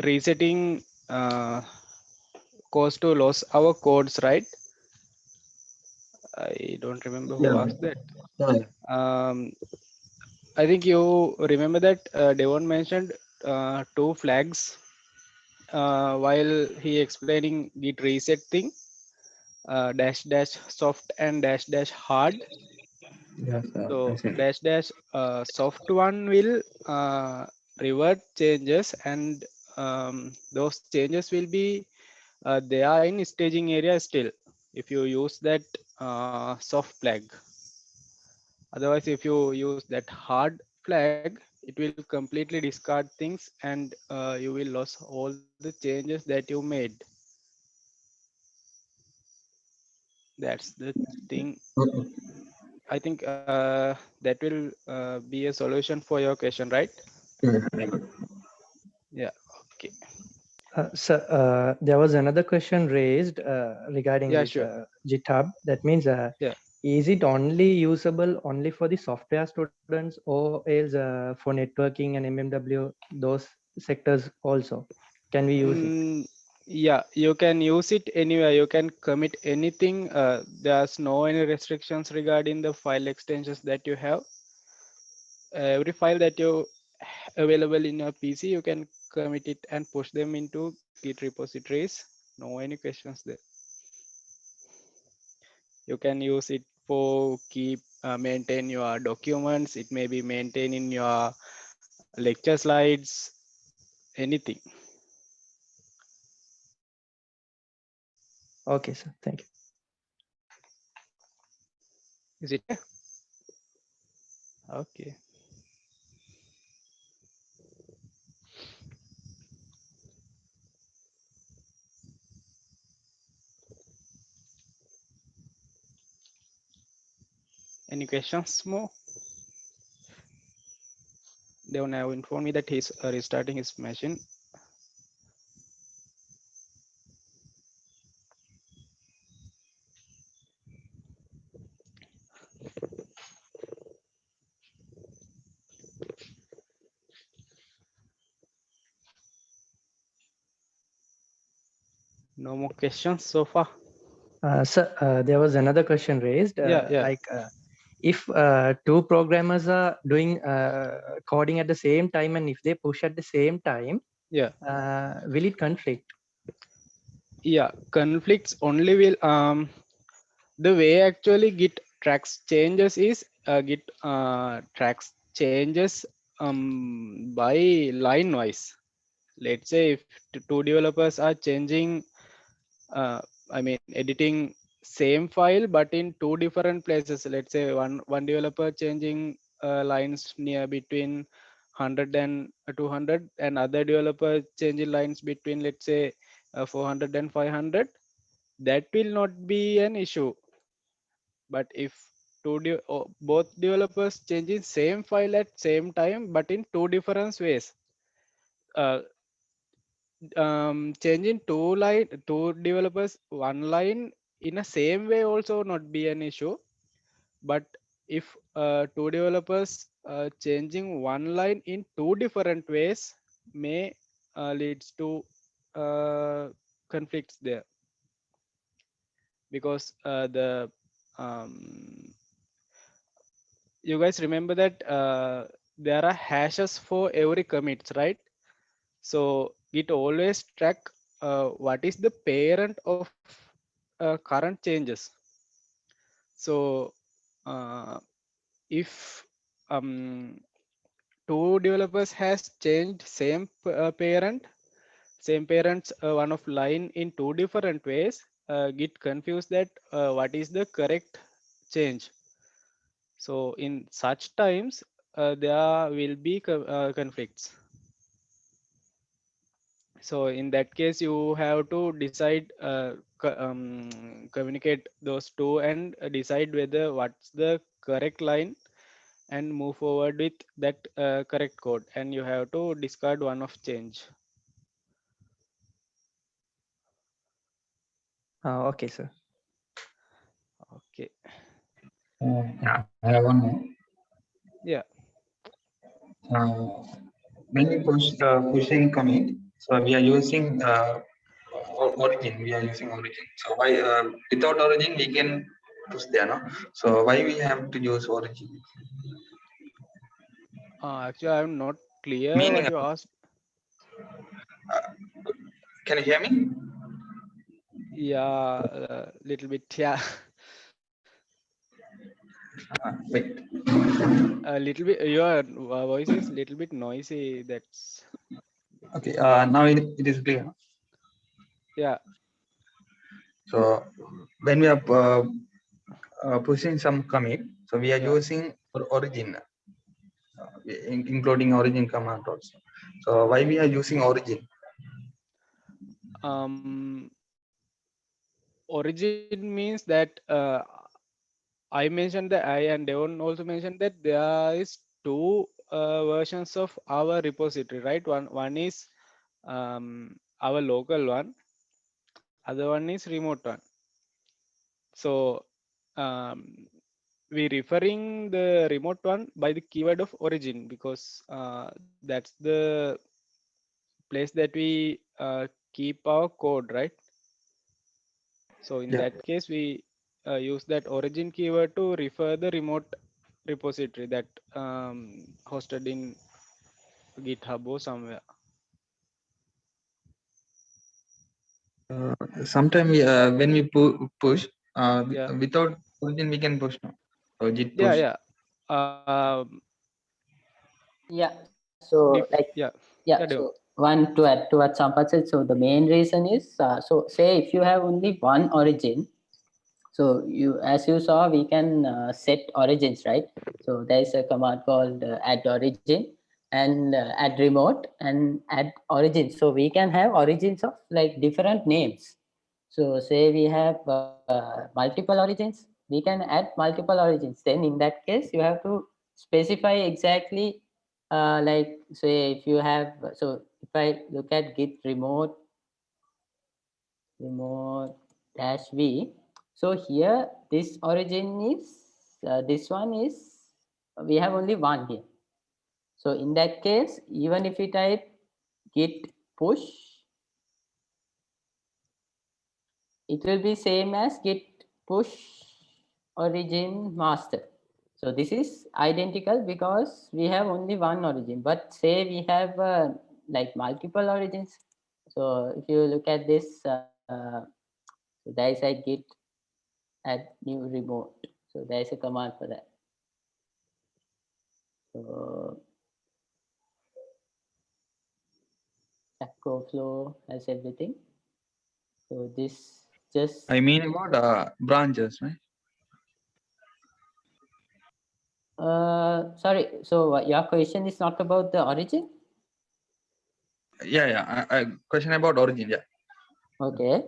resetting cause to lose our codes, right? I don't remember who Yeah. asked that. Yeah. Um, I think you remember that Devon mentioned two flags while he explaining Git reset thing, dash dash soft and dash dash hard. Yes, I So see. dash dash soft one will revert changes, and those changes will be they are in staging area still if you use that soft flag. Otherwise, if you use that hard flag, it will completely discard things, and you will lose all the changes that you made. That's the thing. Okay. I think that will be a solution for your question, right? Yes, I got it. Yeah. Okay. So there was another question raised regarding Yeah. this Sure. GitHub. That means, Yeah. is it only usable only for the software students, or else for networking and MMW, those sectors also? Can we use it? Yeah, you can use it anywhere. You can commit anything. There's no any restrictions regarding the file extensions that you have. Every file that you available in your PC, you can commit it and push them into Git repositories. No any questions there. You can use it for keep maintain your documents. It may be maintaining your lecture slides, anything. Okay, sir. Thank you. Is it clear? Okay. Any questions more? They will now inform me that he's restarting his machine. No more questions so far. Sir, there was another question raised, Yeah. like if two programmers are doing coding at the same time, and if they push at the same time, Yeah. will it conflict? Yeah. Conflicts only will the way actually Git tracks changes is Git tracks changes by line wise. Let's say if two developers are changing, uh, I mean editing same file but in two different places. Let's say one developer changing lines near between 100 and 200, and other developer changing lines between, let's say, 400 and 500. That will not be an issue. But if both developers changing same file at same time but in two different ways, uh, changing two developers one line in a same way also not be an issue. But if two developers changing one line in two different ways, may leads to conflicts there, because the you guys remember that there are hashes for every commits, right? So it always track what is the parent of current changes. So if two developers has changed same parents one of line in two different ways, get confused that what is the correct change. So in such times there will be conflicts. So in that case you have to decide communicate those two and decide whether what's the correct line and move forward with that correct code, and you have to discard one of change. Okay, sir. Okay. Yeah, I have one more. Yeah. Uh, when we pushing commit, so we are using origin. We are using origin. So why without origin we can push there, no? So why we have to use origin? Actually, I'm not clear Meaning, what you asked. can you hear me? Yeah, little bit. Yeah, Wait. a little bit. Your voice is little bit noisy. That's Okay. Now it is clear. yeah. So when we are pushing some commit, so we are Yeah. using origin, including origin command also. So why we are using origin? Origin means that I mentioned that I and Devon also mentioned that there is two versions of our repository, right? One is our local one, other one is remote one. So we referring the remote one by the keyword of origin, because that's the place that we keep our code, right? So in Yeah. that case, we use that origin keyword to refer the remote repository that hosted in GitHub or somewhere. Sometimes when we push Yeah, without origin we can push now. So git yeah, push. yeah. Yeah. So If like, yeah, yeah. yeah, Devon. So one to add to what Sampath said. So the main reason is, so say if you have only one origin, so you, as you saw, we can set origins, right? So there is a command called add origin and add remote and add origins. So we can have origins of like different names. So say we have multiple origins, we can add multiple origins. Then in that case, you have to specify exactly like say if you have, so if I look at git remote dash v, so here this origin is this one is, we have only one here. So in that case, even if we type git push, it will be same as git push origin master. So this is identical because we have only one origin, but say we have like multiple origins. So if you look at this, so there is a git add new remote. So there is a command for that. So Github Flow has everything. So this just I mean about branches, right? sorry. So your question is not about the origin. Yeah. I question about origin. Yeah. Okay.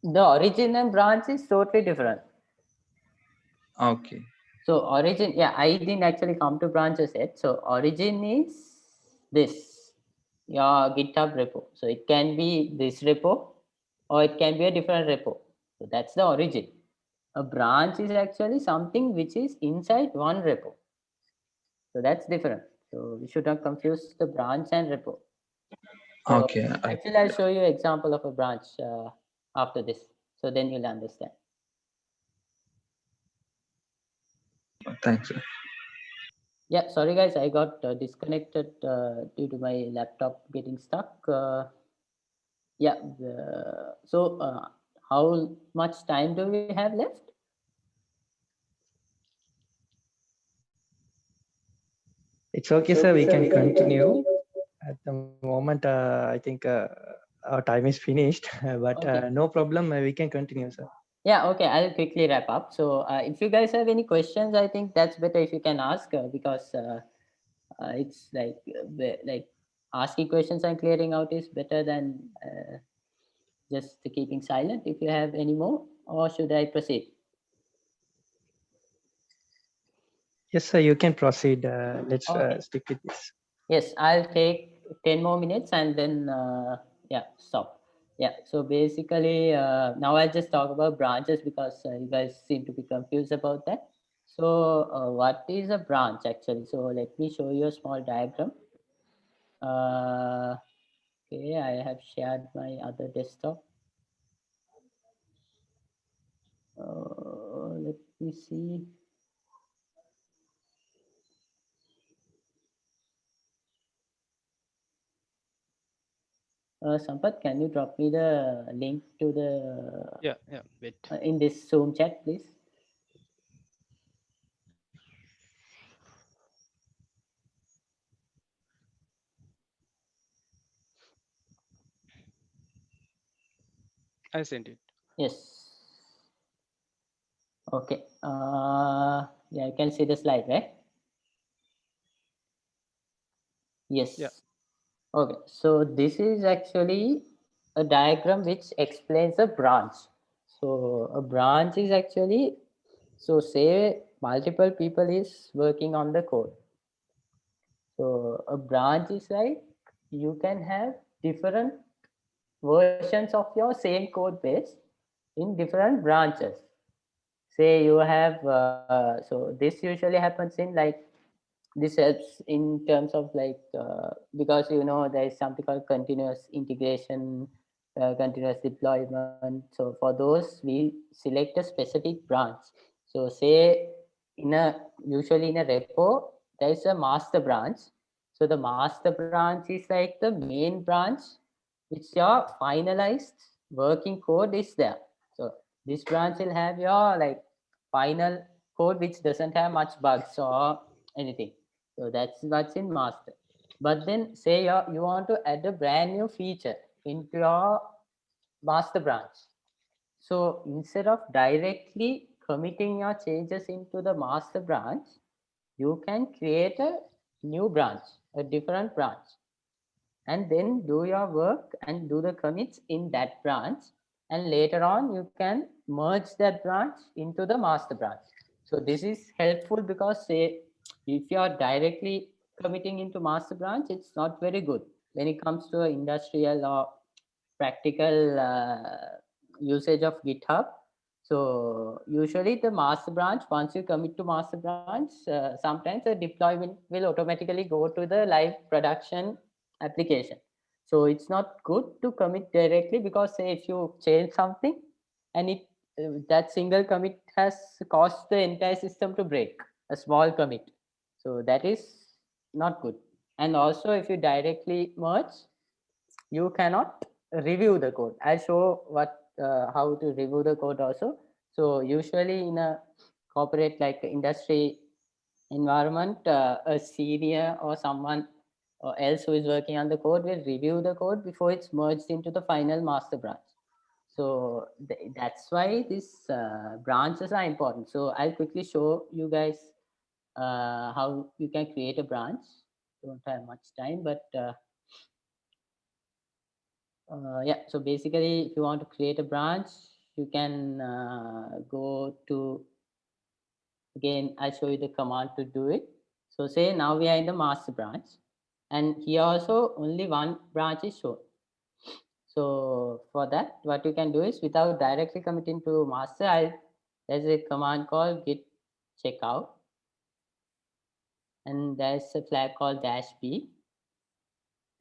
The origin and branch is totally different. Okay. So origin, yeah, I didn't actually come to branches yet. So origin is this, your GitHub repo. So it can be this repo or it can be a different repo. So that's the origin. A branch is actually something which is inside one repo. So that's different. So we should not confuse the branch and repo. So Okay. actually, I'll show you an example of a branch after this. So then you'll understand. Thanks. Yeah, sorry guys, I got disconnected due to my laptop getting stuck. Yeah, so how much time do we have left? It's okay, sir. We can continue. At the moment, I think our time is finished, but Okay. no problem. We can continue, sir. Yeah, okay, I'll quickly wrap up. So if you guys have any questions, I think that's better if you can ask because it's like asking questions and clearing out is better than just keeping silent. If you have any more, or should I proceed? Yes, sir, you can proceed. Let's Okay. stick with this. Yes, I'll take 10 more minutes and then, yeah, stop. Yeah, so basically, now I'll just talk about branches because you guys seem to be confused about that. So what is a branch actually? So let me show you a small diagram. Okay, I have shared my other desktop. Let me see. Sampath, can you drop me the link to the Yeah, wait. in this Zoom chat, please? I sent it. Yes. Okay. Yeah, you can see the slide, right? Yes. Yeah. Okay. So this is actually a diagram which explains a branch. So a branch is actually, so say multiple people is working on the code. So a branch is like you can have different versions of your same code base in different branches. Say you have, so this usually happens in like, this helps in terms of like, because there is something called continuous integration, continuous deployment. So for those, we select a specific branch. So say usually in a repo, there is a master branch. So the master branch is like the main branch which your finalized working code is there. So this branch will have your like final code which doesn't have much bugs or anything. So that's what's in master. But then say you want to add a brand new feature into your master branch. So instead of directly committing your changes into the master branch, you can create a new branch, a different branch, and then do your work and do the commits in that branch. And later on, you can merge that branch into the master branch. So this is helpful because say, if you are directly committing into master branch, it's not very good when it comes to industrial or practical usage of GitHub. So usually the master branch, once you commit to master branch, sometimes the deployment will automatically go to the live production application. So it's not good to commit directly because say if you change something and that single commit has caused the entire system to break, a small commit. So that is not good. And also if you directly merge, you cannot review the code. I'll show how to review the code also. So usually in a corporate like industry environment, a senior or someone else who is working on the code will review the code before it's merged into the final master branch. So that's why these branches are important. So I'll quickly show you guys how you can create a branch. Don't have much time, but yeah, so basically if you want to create a branch, you can go to, again I'll show you the command to do it. So say now we are in the master branch, and here also only one branch is shown. So for that, what you can do is, without directly committing to master, there's a command called git checkout, and there's a flag called -b.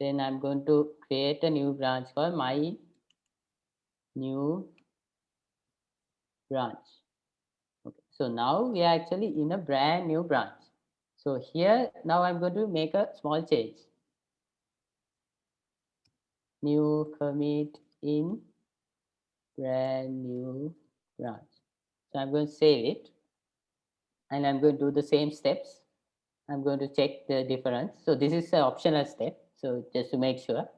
Then I'm going to create a new branch called my new branch. Okay. So now we are actually in a brand new branch. So here now I'm going to make a small change. New commit in brand new branch. So I'm going to save it, and I'm going to do the same steps. I'm going to check the difference. So this is an optional step. So just to make sure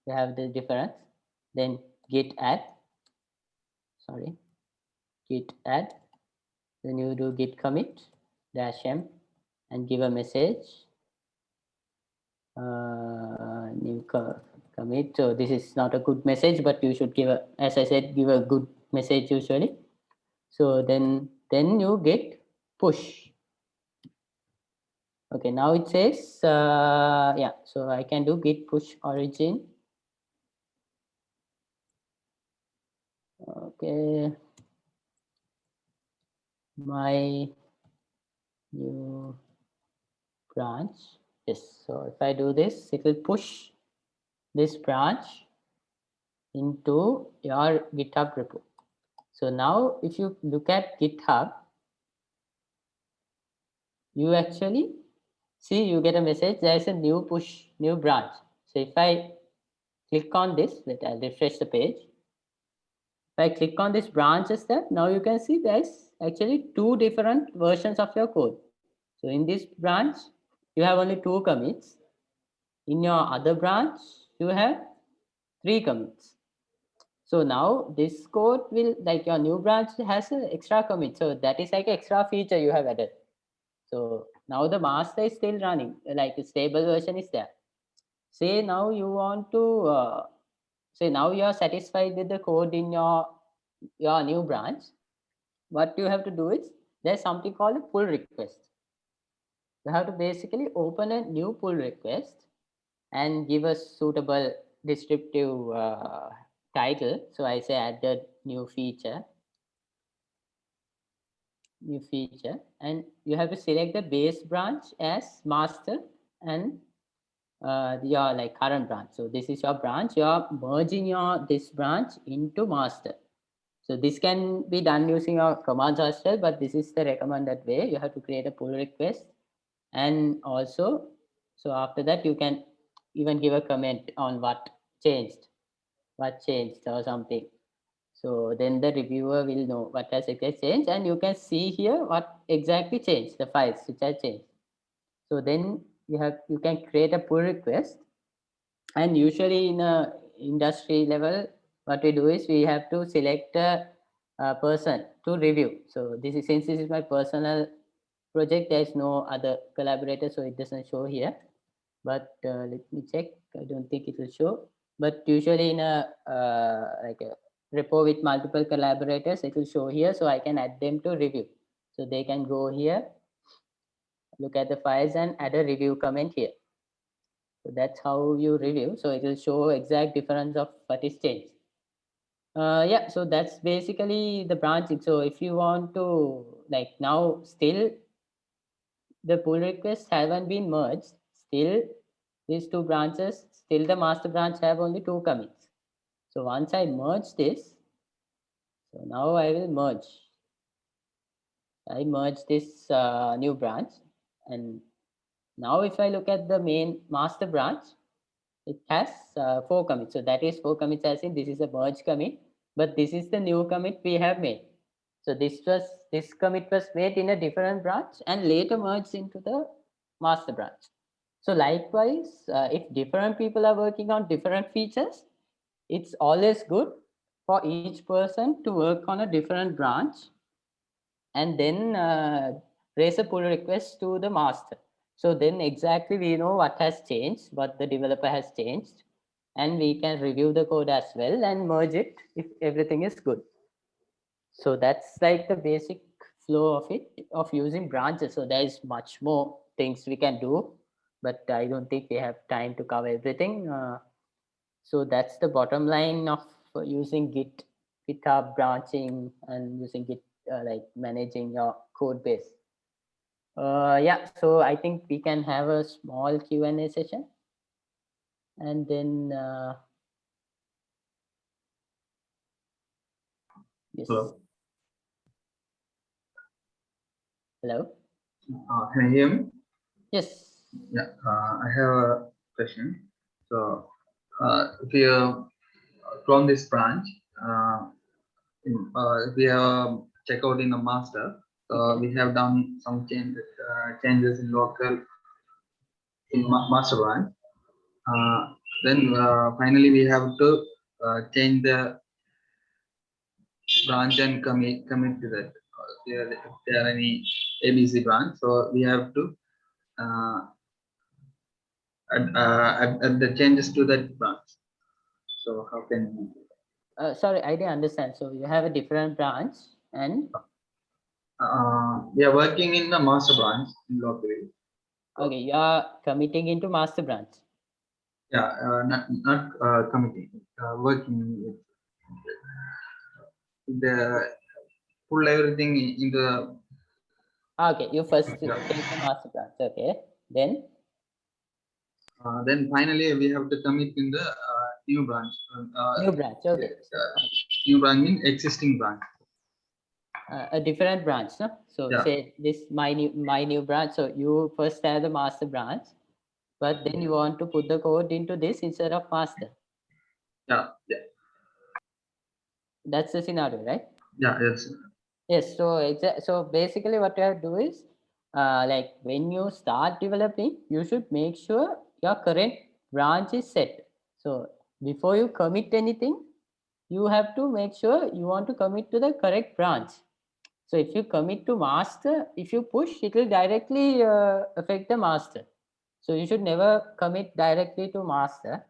you have the difference, then git add, git add. Then you do git commit -m and give a message. New commit. So this is not a good message, but you should give as I said, give a good message usually. So then you git push. Okay, now it says, yeah, so I can do git push origin. Okay, my new branch. Yes, so if I do this, it will push this branch into your GitHub repo. So now if you look at GitHub, you actually see, you get a message, there's a new push, new branch. So if I click on this, I'll refresh the page. If I click on this branches tab, now you can see there's actually two different versions of your code. So in this branch, you have only 2 commits. In your other branch, you have 3 commits. So now this code will, like your new branch has an extra commit. So that is like an extra feature you have added. So now the master is still running, like a stable version is there. Say now you want to, say now you are satisfied with the code in your new branch. What you have to do is, there's something called a pull request. You have to basically open a new pull request and give a suitable descriptive title. So I say add the new feature, and you have to select the base branch as master and your like current branch. So this is your branch, you are merging your this branch into master. So this can be done using your commands as well, but this is the recommended way. You have to create a pull request, and also, so after that you can even give a comment on what changed or something. So then the reviewer will know what has exactly changed, and you can see here what exactly changed, the files which are changed. So then you can create a pull request, and usually in a industry level, what we do is we have to select a person to review. So this is, since this is my personal project, there is no other collaborator, so it doesn't show here. But let me check. I don't think it will show. But usually in a like a repo with multiple collaborators, it will show here. So I can add them to review. So they can go here, look at the files, and add a review comment here. So that's how you review. So it will show exact difference of what is changed. Yeah, so that's basically the branching. So if you want to, like, now still the pull requests haven't been merged, still these 2 branches, still the master branch have only 2 commits. So once I merge this, so now I will merge. I merge this new branch, and now if I look at the main master branch, it has 4 commits. So that is 4 commits, as in this is a merge commit, but this is the new commit we have made. So this commit was made in a different branch and later merged into the master branch. So likewise, if different people are working on different features, it's always good for each person to work on a different branch and then raise a pull request to the master. So then exactly we know what has changed, what the developer has changed, and we can review the code as well and merge it if everything is good. So that's like the basic flow of it, of using branches. So there is much more things we can do, but I don't think we have time to cover everything. So that's the bottom line of using GitHub branching and using Git, like managing your code base. Yeah, so I think we can have a small Q&A session, and then yes. Hello. Can you hear me? Yes. Yeah, I have a question. So if you clone this branch, if we have checkout in the master, we have done some changes in local master branch. Then finally we have to change the branch and commit to that. If there are any ABC branch, so we have to add the changes to that branch. So how can we? Sorry, I didn't understand. So you have a different branch, and We are working in the master branch locally. Okay, you are committing into master branch. Yeah, not committing, working with the pull everything into the. Okay, you first Yeah. take the master branch. Okay, then Then finally we have to commit in the new branch. new branch. Okay, New branch means existing branch. a different branch, no? So Yeah. say this my new branch. So you first have the master branch, but then you want to put the code into this instead of master. Yeah. That's the scenario, right? Yeah. Yes. Yes. So basically, what you have to do is, like when you start developing, you should make sure your current branch is set. So before you commit anything, you have to make sure you want to commit to the correct branch. So if you commit to master, if you push, it will directly affect the master. So you should never commit directly to master.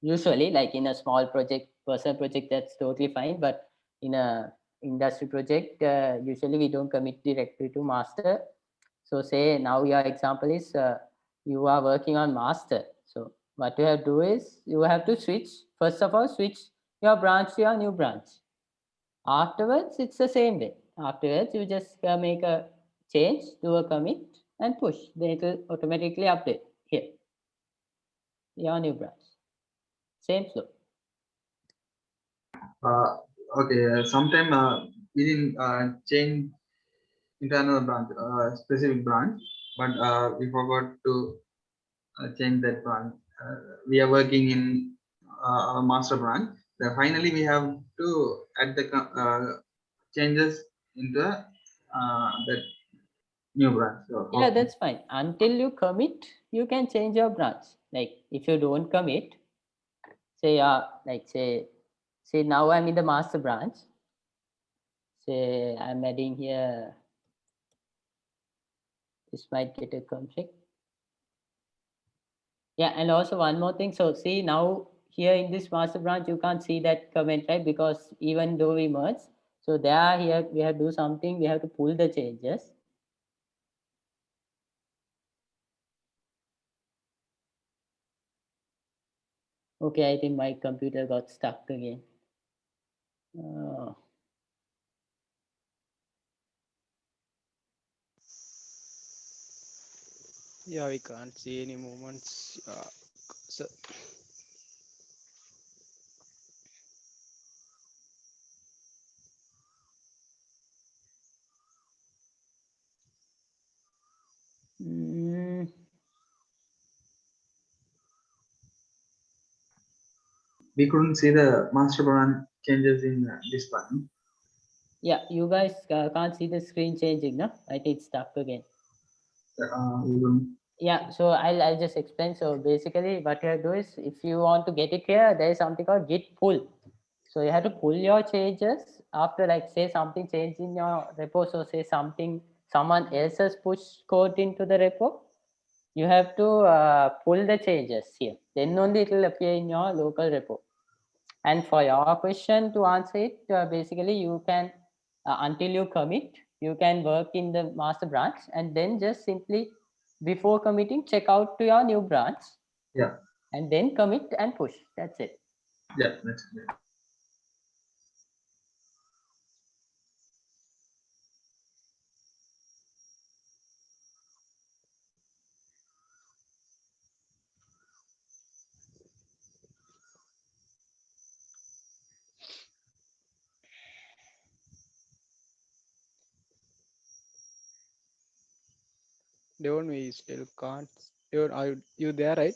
Usually, like in a small project, personal project, that's totally fine. But in a industry project, usually we don't commit directly to master. So say now your example is you are working on master. So what you have to do is you have to switch. First of all, switch your branch to your new branch. Afterwards, it's the same way. Afterwards, you just make a change, do a commit, and push. Then it will automatically update here. Your new branch. Same flow. Okay. Sometime we didn't change into another branch, specific branch, but we forgot to change that branch. We are working in our master branch. Then finally, we have to add the changes into that new branch. So, Yeah, that's fine. Until you commit, you can change your branch. Like if you don't commit, say say now I'm in the master branch. Say I'm adding here. This might get a conflict. Yeah, and also one more thing. So see now here in this master branch, you can't see that comment, right? Because even though we merge, so there here we have to do something. We have to pull the changes. Okay, I think my computer got stuck again. Yeah, we can't see any movements. So we couldn't see the master branch changes in this one. Yeah, you guys can't see the screen changing, no? I think it's stuck again. Yeah, so I'll just explain. So basically what you have to do is if you want to get it here, there is something called git pull. So you have to pull your changes after like say something changed in your repo. So say someone else's push code into the repo. You have to pull the changes here. Then only it will appear in your local repo. And for your question to answer it, basically you can, until you commit, you can work in the master branch and then just simply before committing, check out to your new branch. Yeah. And then commit and push. That's it. Yeah, that's it. Devon, we still can't. Devon, are you there, right?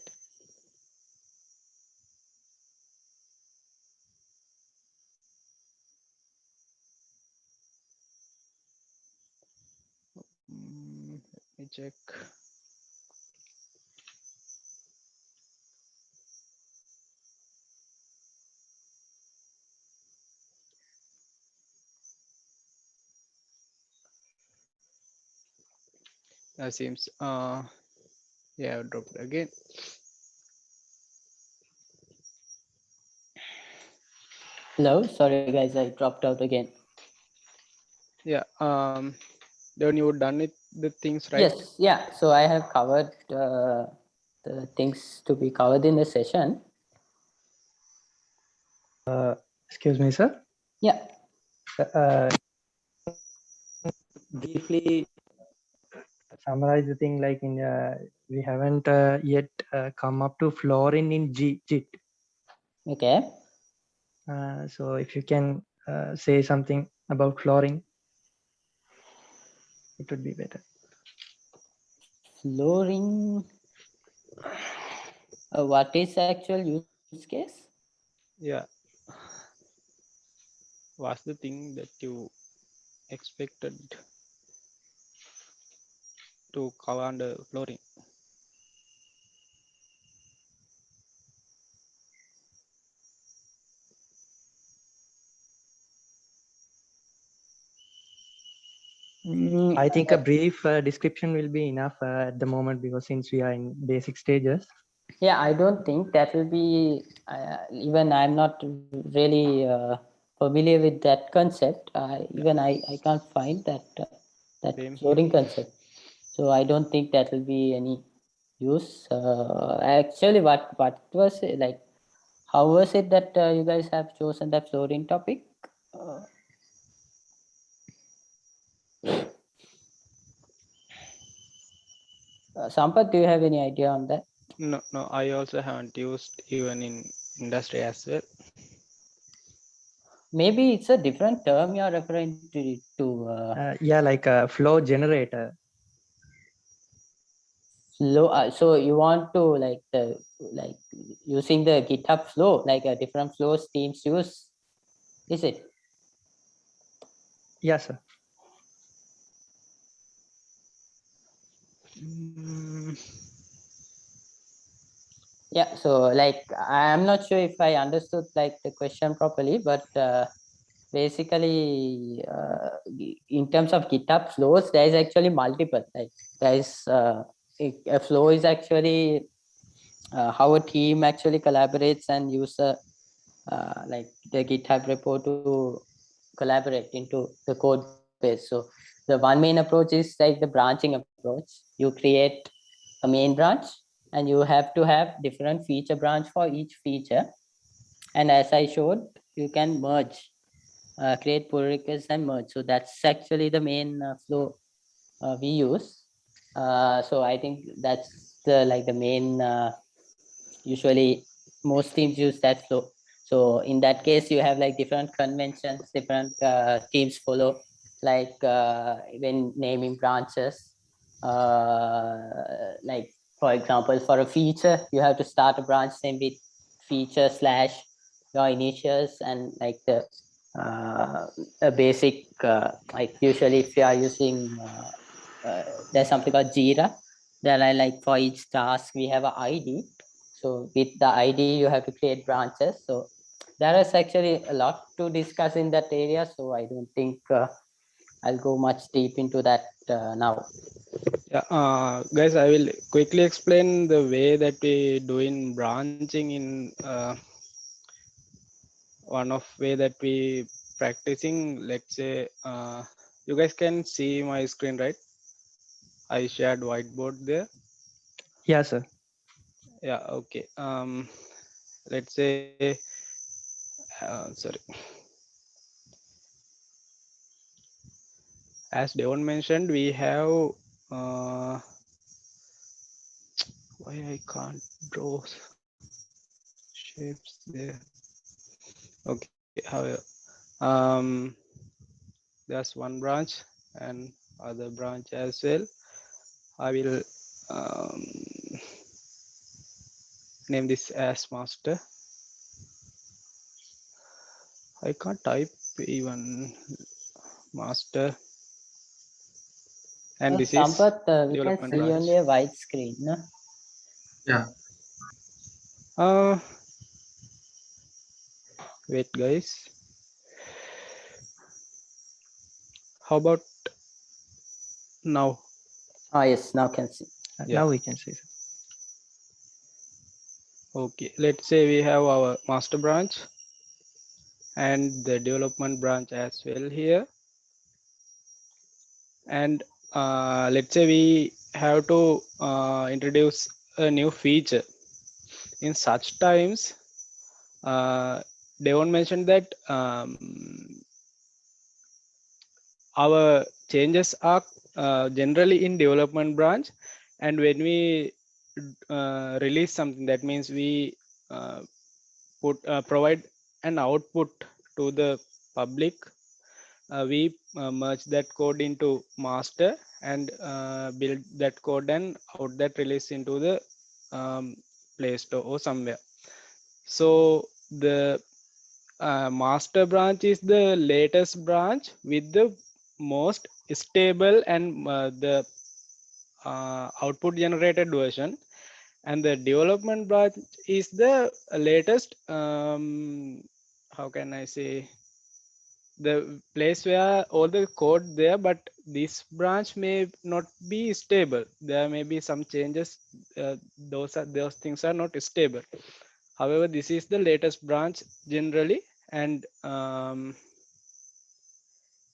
Let me check. That seems yeah, dropped again. Hello, sorry guys, I dropped out again. Yeah. Then you done it the things right? Yes, yeah. So I have covered the things to be covered in the session. Excuse me, sir. Yeah. Uh, Briefly summarize the thing, like in we haven't yet come up to flooring in Git. Okay. So if you can say something about flooring, it would be better. Flooring. What is actual use case? Yeah. What's the thing that you expected to cover under flooring? I think a brief description will be enough at the moment, because since we are in basic stages. Yeah, I don't think that will be, even I'm not really familiar with that concept. Even I can't find that that Same here. flooring concept. So I don't think that will be any use. Actually, what was it like? How was it that you guys have chosen that flooring topic? Sampath, do you have any idea on that? No, no, I also haven't used even in industry as well. Maybe it's a different term you're referring to. Yeah, like a flow generator. Flow. So you want to like using the GitHub flow, like a different flows teams use, is it? Yes, sir. Mm, Yeah. So like I'm not sure if I understood like the question properly, but basically in terms of GitHub flows, there is actually multiple. Like there is a flow is actually how a team actually collaborates and use like the GitHub repo to collaborate into the code base. So the one main approach is like the branching approach. You create a main branch and you have to have different feature branch for each feature. And as I showed, you can merge, create pull requests and merge. So that's actually the main flow we use. So I think that's the like the main usually most teams use that flow. So in that case, you have like different conventions, different teams follow, like when naming branches. Like for example, for a feature, you have to start a branch name with feature slash your initials and like the a basic like usually if you are using there's something called Jira. Then I like for each task we have an ID. So with the ID, you have to create branches. So there is actually a lot to discuss in that area. So I don't think I'll go much deep into that now. yeah, guys, I will quickly explain the way that we doing branching in one of way that we practicing. Let's say you guys can see my screen, right? I shared whiteboard there. Yeah, sir. Yeah, okay. Let's say sorry, as Devon mentioned, we have why I can't draw shapes there. Okay, however, there's one branch and other branch as well. I will name this as master. I can't type even master, and this is Sampath, we can development see branch. only a white screen. No? Yeah. Wait, guys. How about now? Oh, yes, now can see. Yeah. Now we can see, sir. Okay, let's say we have our master branch and the development branch as well here. and let's say we have to introduce a new feature. In such times, Devon mentioned that our changes are generally in development branch, and when we release something, that means we provide an output to the public, we merge that code into master and build that code and out that release into the Play Store or somewhere. So the master branch is the latest branch with the most stable and the output generated version, and the development branch is the latest how can I say, the place where all the code there, but this branch may not be stable. There may be some changes. Those things are not stable. However, this is the latest branch generally, and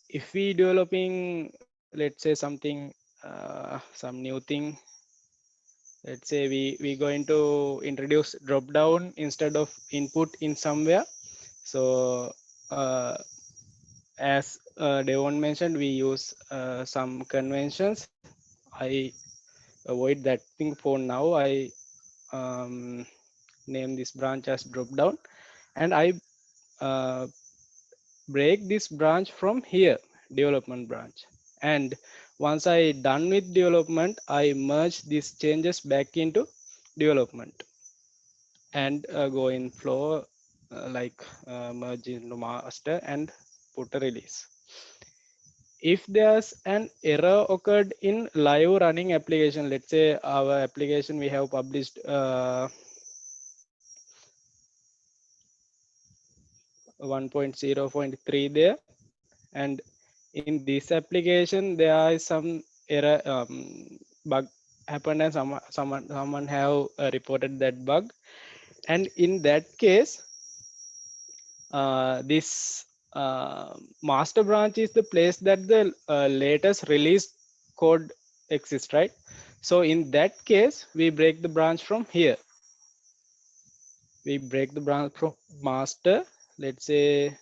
if we developing, let's say something, some new thing. Let's say we going to introduce drop down instead of input in somewhere. So as Devon mentioned, we use some conventions. I avoid that thing for now. I name this branch as drop down, and I break this branch from here, development branch. And once I done with development, I merge these changes back into development and go in flow, like merge into master and put a release. If there's an error occurred in live running application, let's say our application we have published 1.0.3 there, and in this application there is some error, bug happened, and someone have reported that bug, and in that case this master branch is the place that the latest release code exists, right? So in that case we break the branch from here. We break the branch from master. Let's say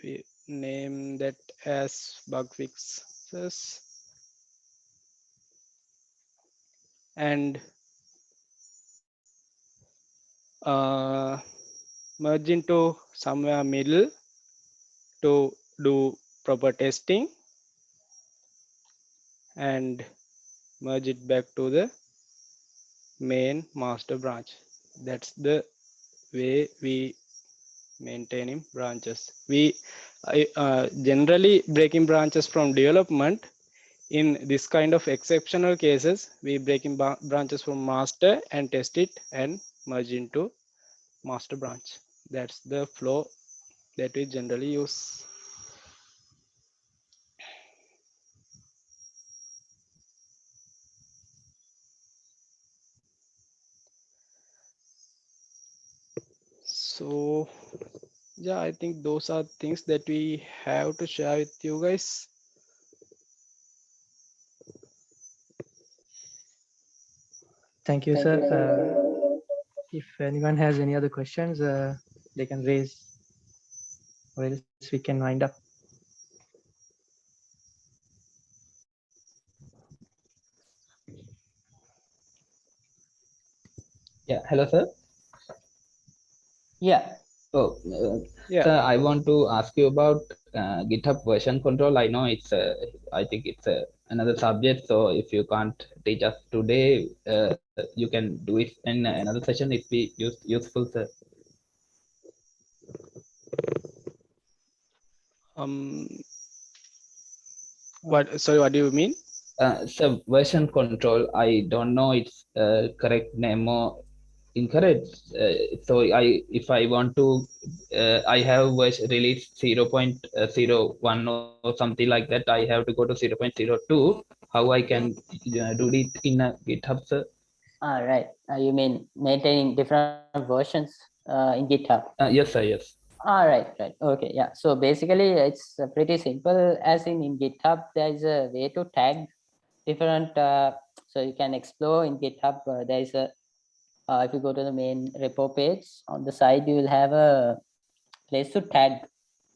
we name that as bug fixes, and merge into somewhere middle to do proper testing, and merge it back to the main master branch. That's the way we maintaining branches. We generally breaking branches from development. In this kind of exceptional cases, we breaking branches from master and test it and merge into master branch. That's the flow that we generally use. So yeah, I think those are things that we have to share with you guys. Thank you, sir. If anyone has any other questions, they can raise, or else we can wind up. Yeah, hello, sir. Yeah. Oh, Yeah. sir, I want to ask you about GitHub version control. I know it's, I think it's another subject. So if you can't teach us today, you can do it in another session if we useful, sir. Sorry, what do you mean? So version control, I don't know its correct name or incorrect. So if I want to, I have release 0.01 or something like that. I have to go to 0.02. How I can do it in a GitHub, sir? Right. You mean maintaining different versions in GitHub? Yes, sir. Yes. Right. Okay, yeah. So basically, it's pretty simple. As in GitHub, there is a way to tag different. So you can explore in GitHub. There is a if you go to the main repo page on the side, you will have a place to tag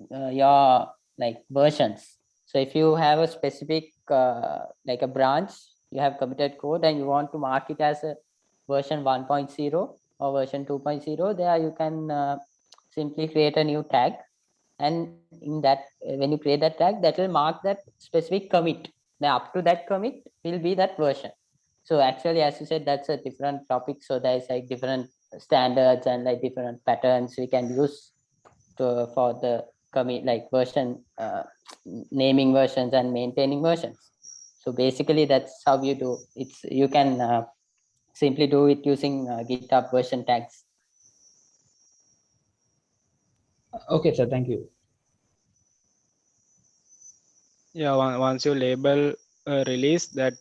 your like versions. So if you have a specific like a branch, you have committed code and you want to mark it as a version 1.0 or version 2.0, there you can simply create a new tag, and in that when you create that tag, that will mark that specific commit. Now up to that commit will be that version. So actually, as you said, that's a different topic. So there's like different standards and like different patterns we can use for the commit, like version naming versions and maintaining versions. So basically that's how you do it's. You can simply do it using GitHub version tags. Okay, sir. Thank you. Yeah, once you label release that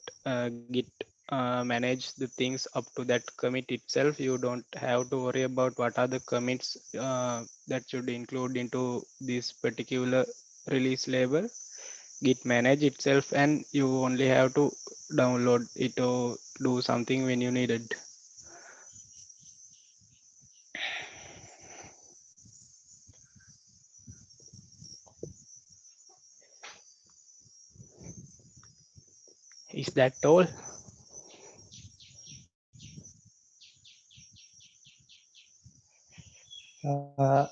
Git manage the things up to that commit itself. You don't have to worry about what are the commits that should include into this particular release label. Git manage itself, and you only have to download it or do something when you need it. Is that all?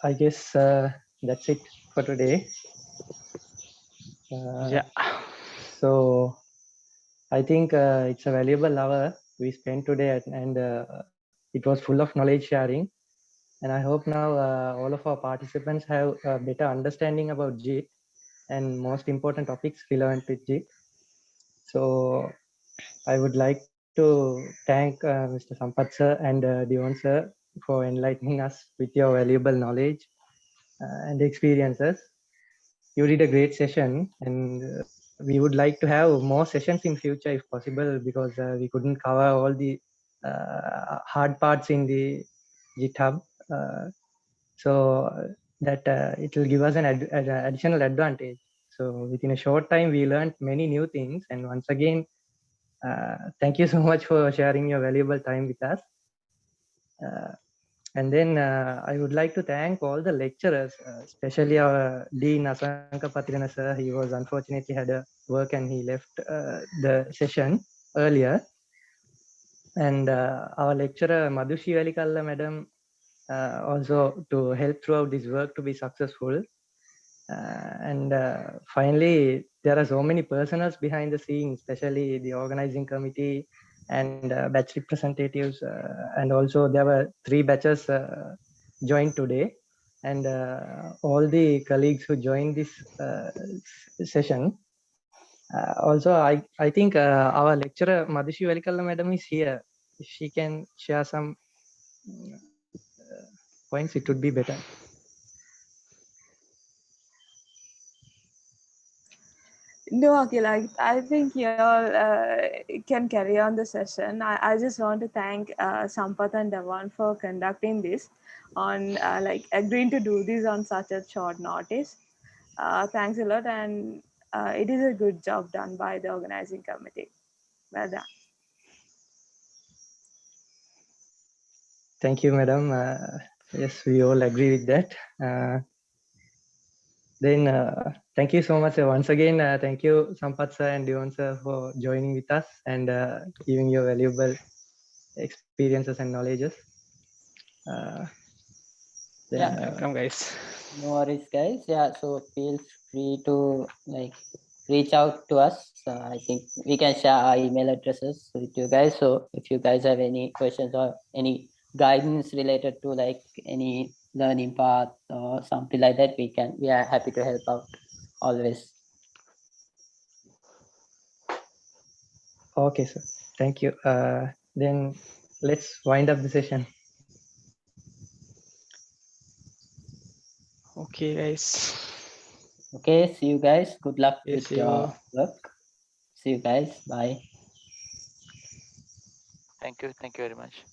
I guess that's it for today. Yeah. So I think it's a valuable hour we spent today, and it was full of knowledge sharing. And I hope now all of our participants have a better understanding about Git and most important topics relevant with Git. So I would like to thank Mr. Sampath sir and Devon sir for enlightening us with your valuable knowledge and experiences. You did a great session, and we would like to have more sessions in future if possible, because we couldn't cover all the hard parts in the GitHub. So that it will give us an additional advantage. So within a short time, we learned many new things. And once again, thank you so much for sharing your valuable time with us. And then I would like to thank all the lecturers, especially our Dean Asanka Patirana sir. He was unfortunately had a work and he left the session earlier. And our lecturer Madhushi Velikalla madam also to help throughout this work to be successful. And finally, there are so many personals behind the scenes, especially the organizing committee and batch representatives. And also there were 3 batches joined today. And all the colleagues who joined this session. Also, I think our lecturer, Madhushi Velikalla madam is here. If she can share some points, it would be better. No, Aqil, I think you all can carry on the session. I just want to thank Sampath and Devon for conducting this on like agreeing to do this on such a short notice. Thanks a lot, and it is a good job done by the organizing committee. Well done. Thank you, madam. Yes, we all agree with that. Then thank you so much once again. Thank you, Sampath sir and Devon sir, for joining with us and giving your valuable experiences and knowledges. Welcome, guys. No worries, guys. Yeah, so feel free to like reach out to us. I think we can share our email addresses with you guys. So if you guys have any questions or any guidance related to like any learning path or something like that, we are happy to help out always. Okay, sir. Thank you. Then let's wind up the session. Okay, guys. Okay, see you guys. Good luck Yes, with your work. See you guys. Bye. Thank you very much.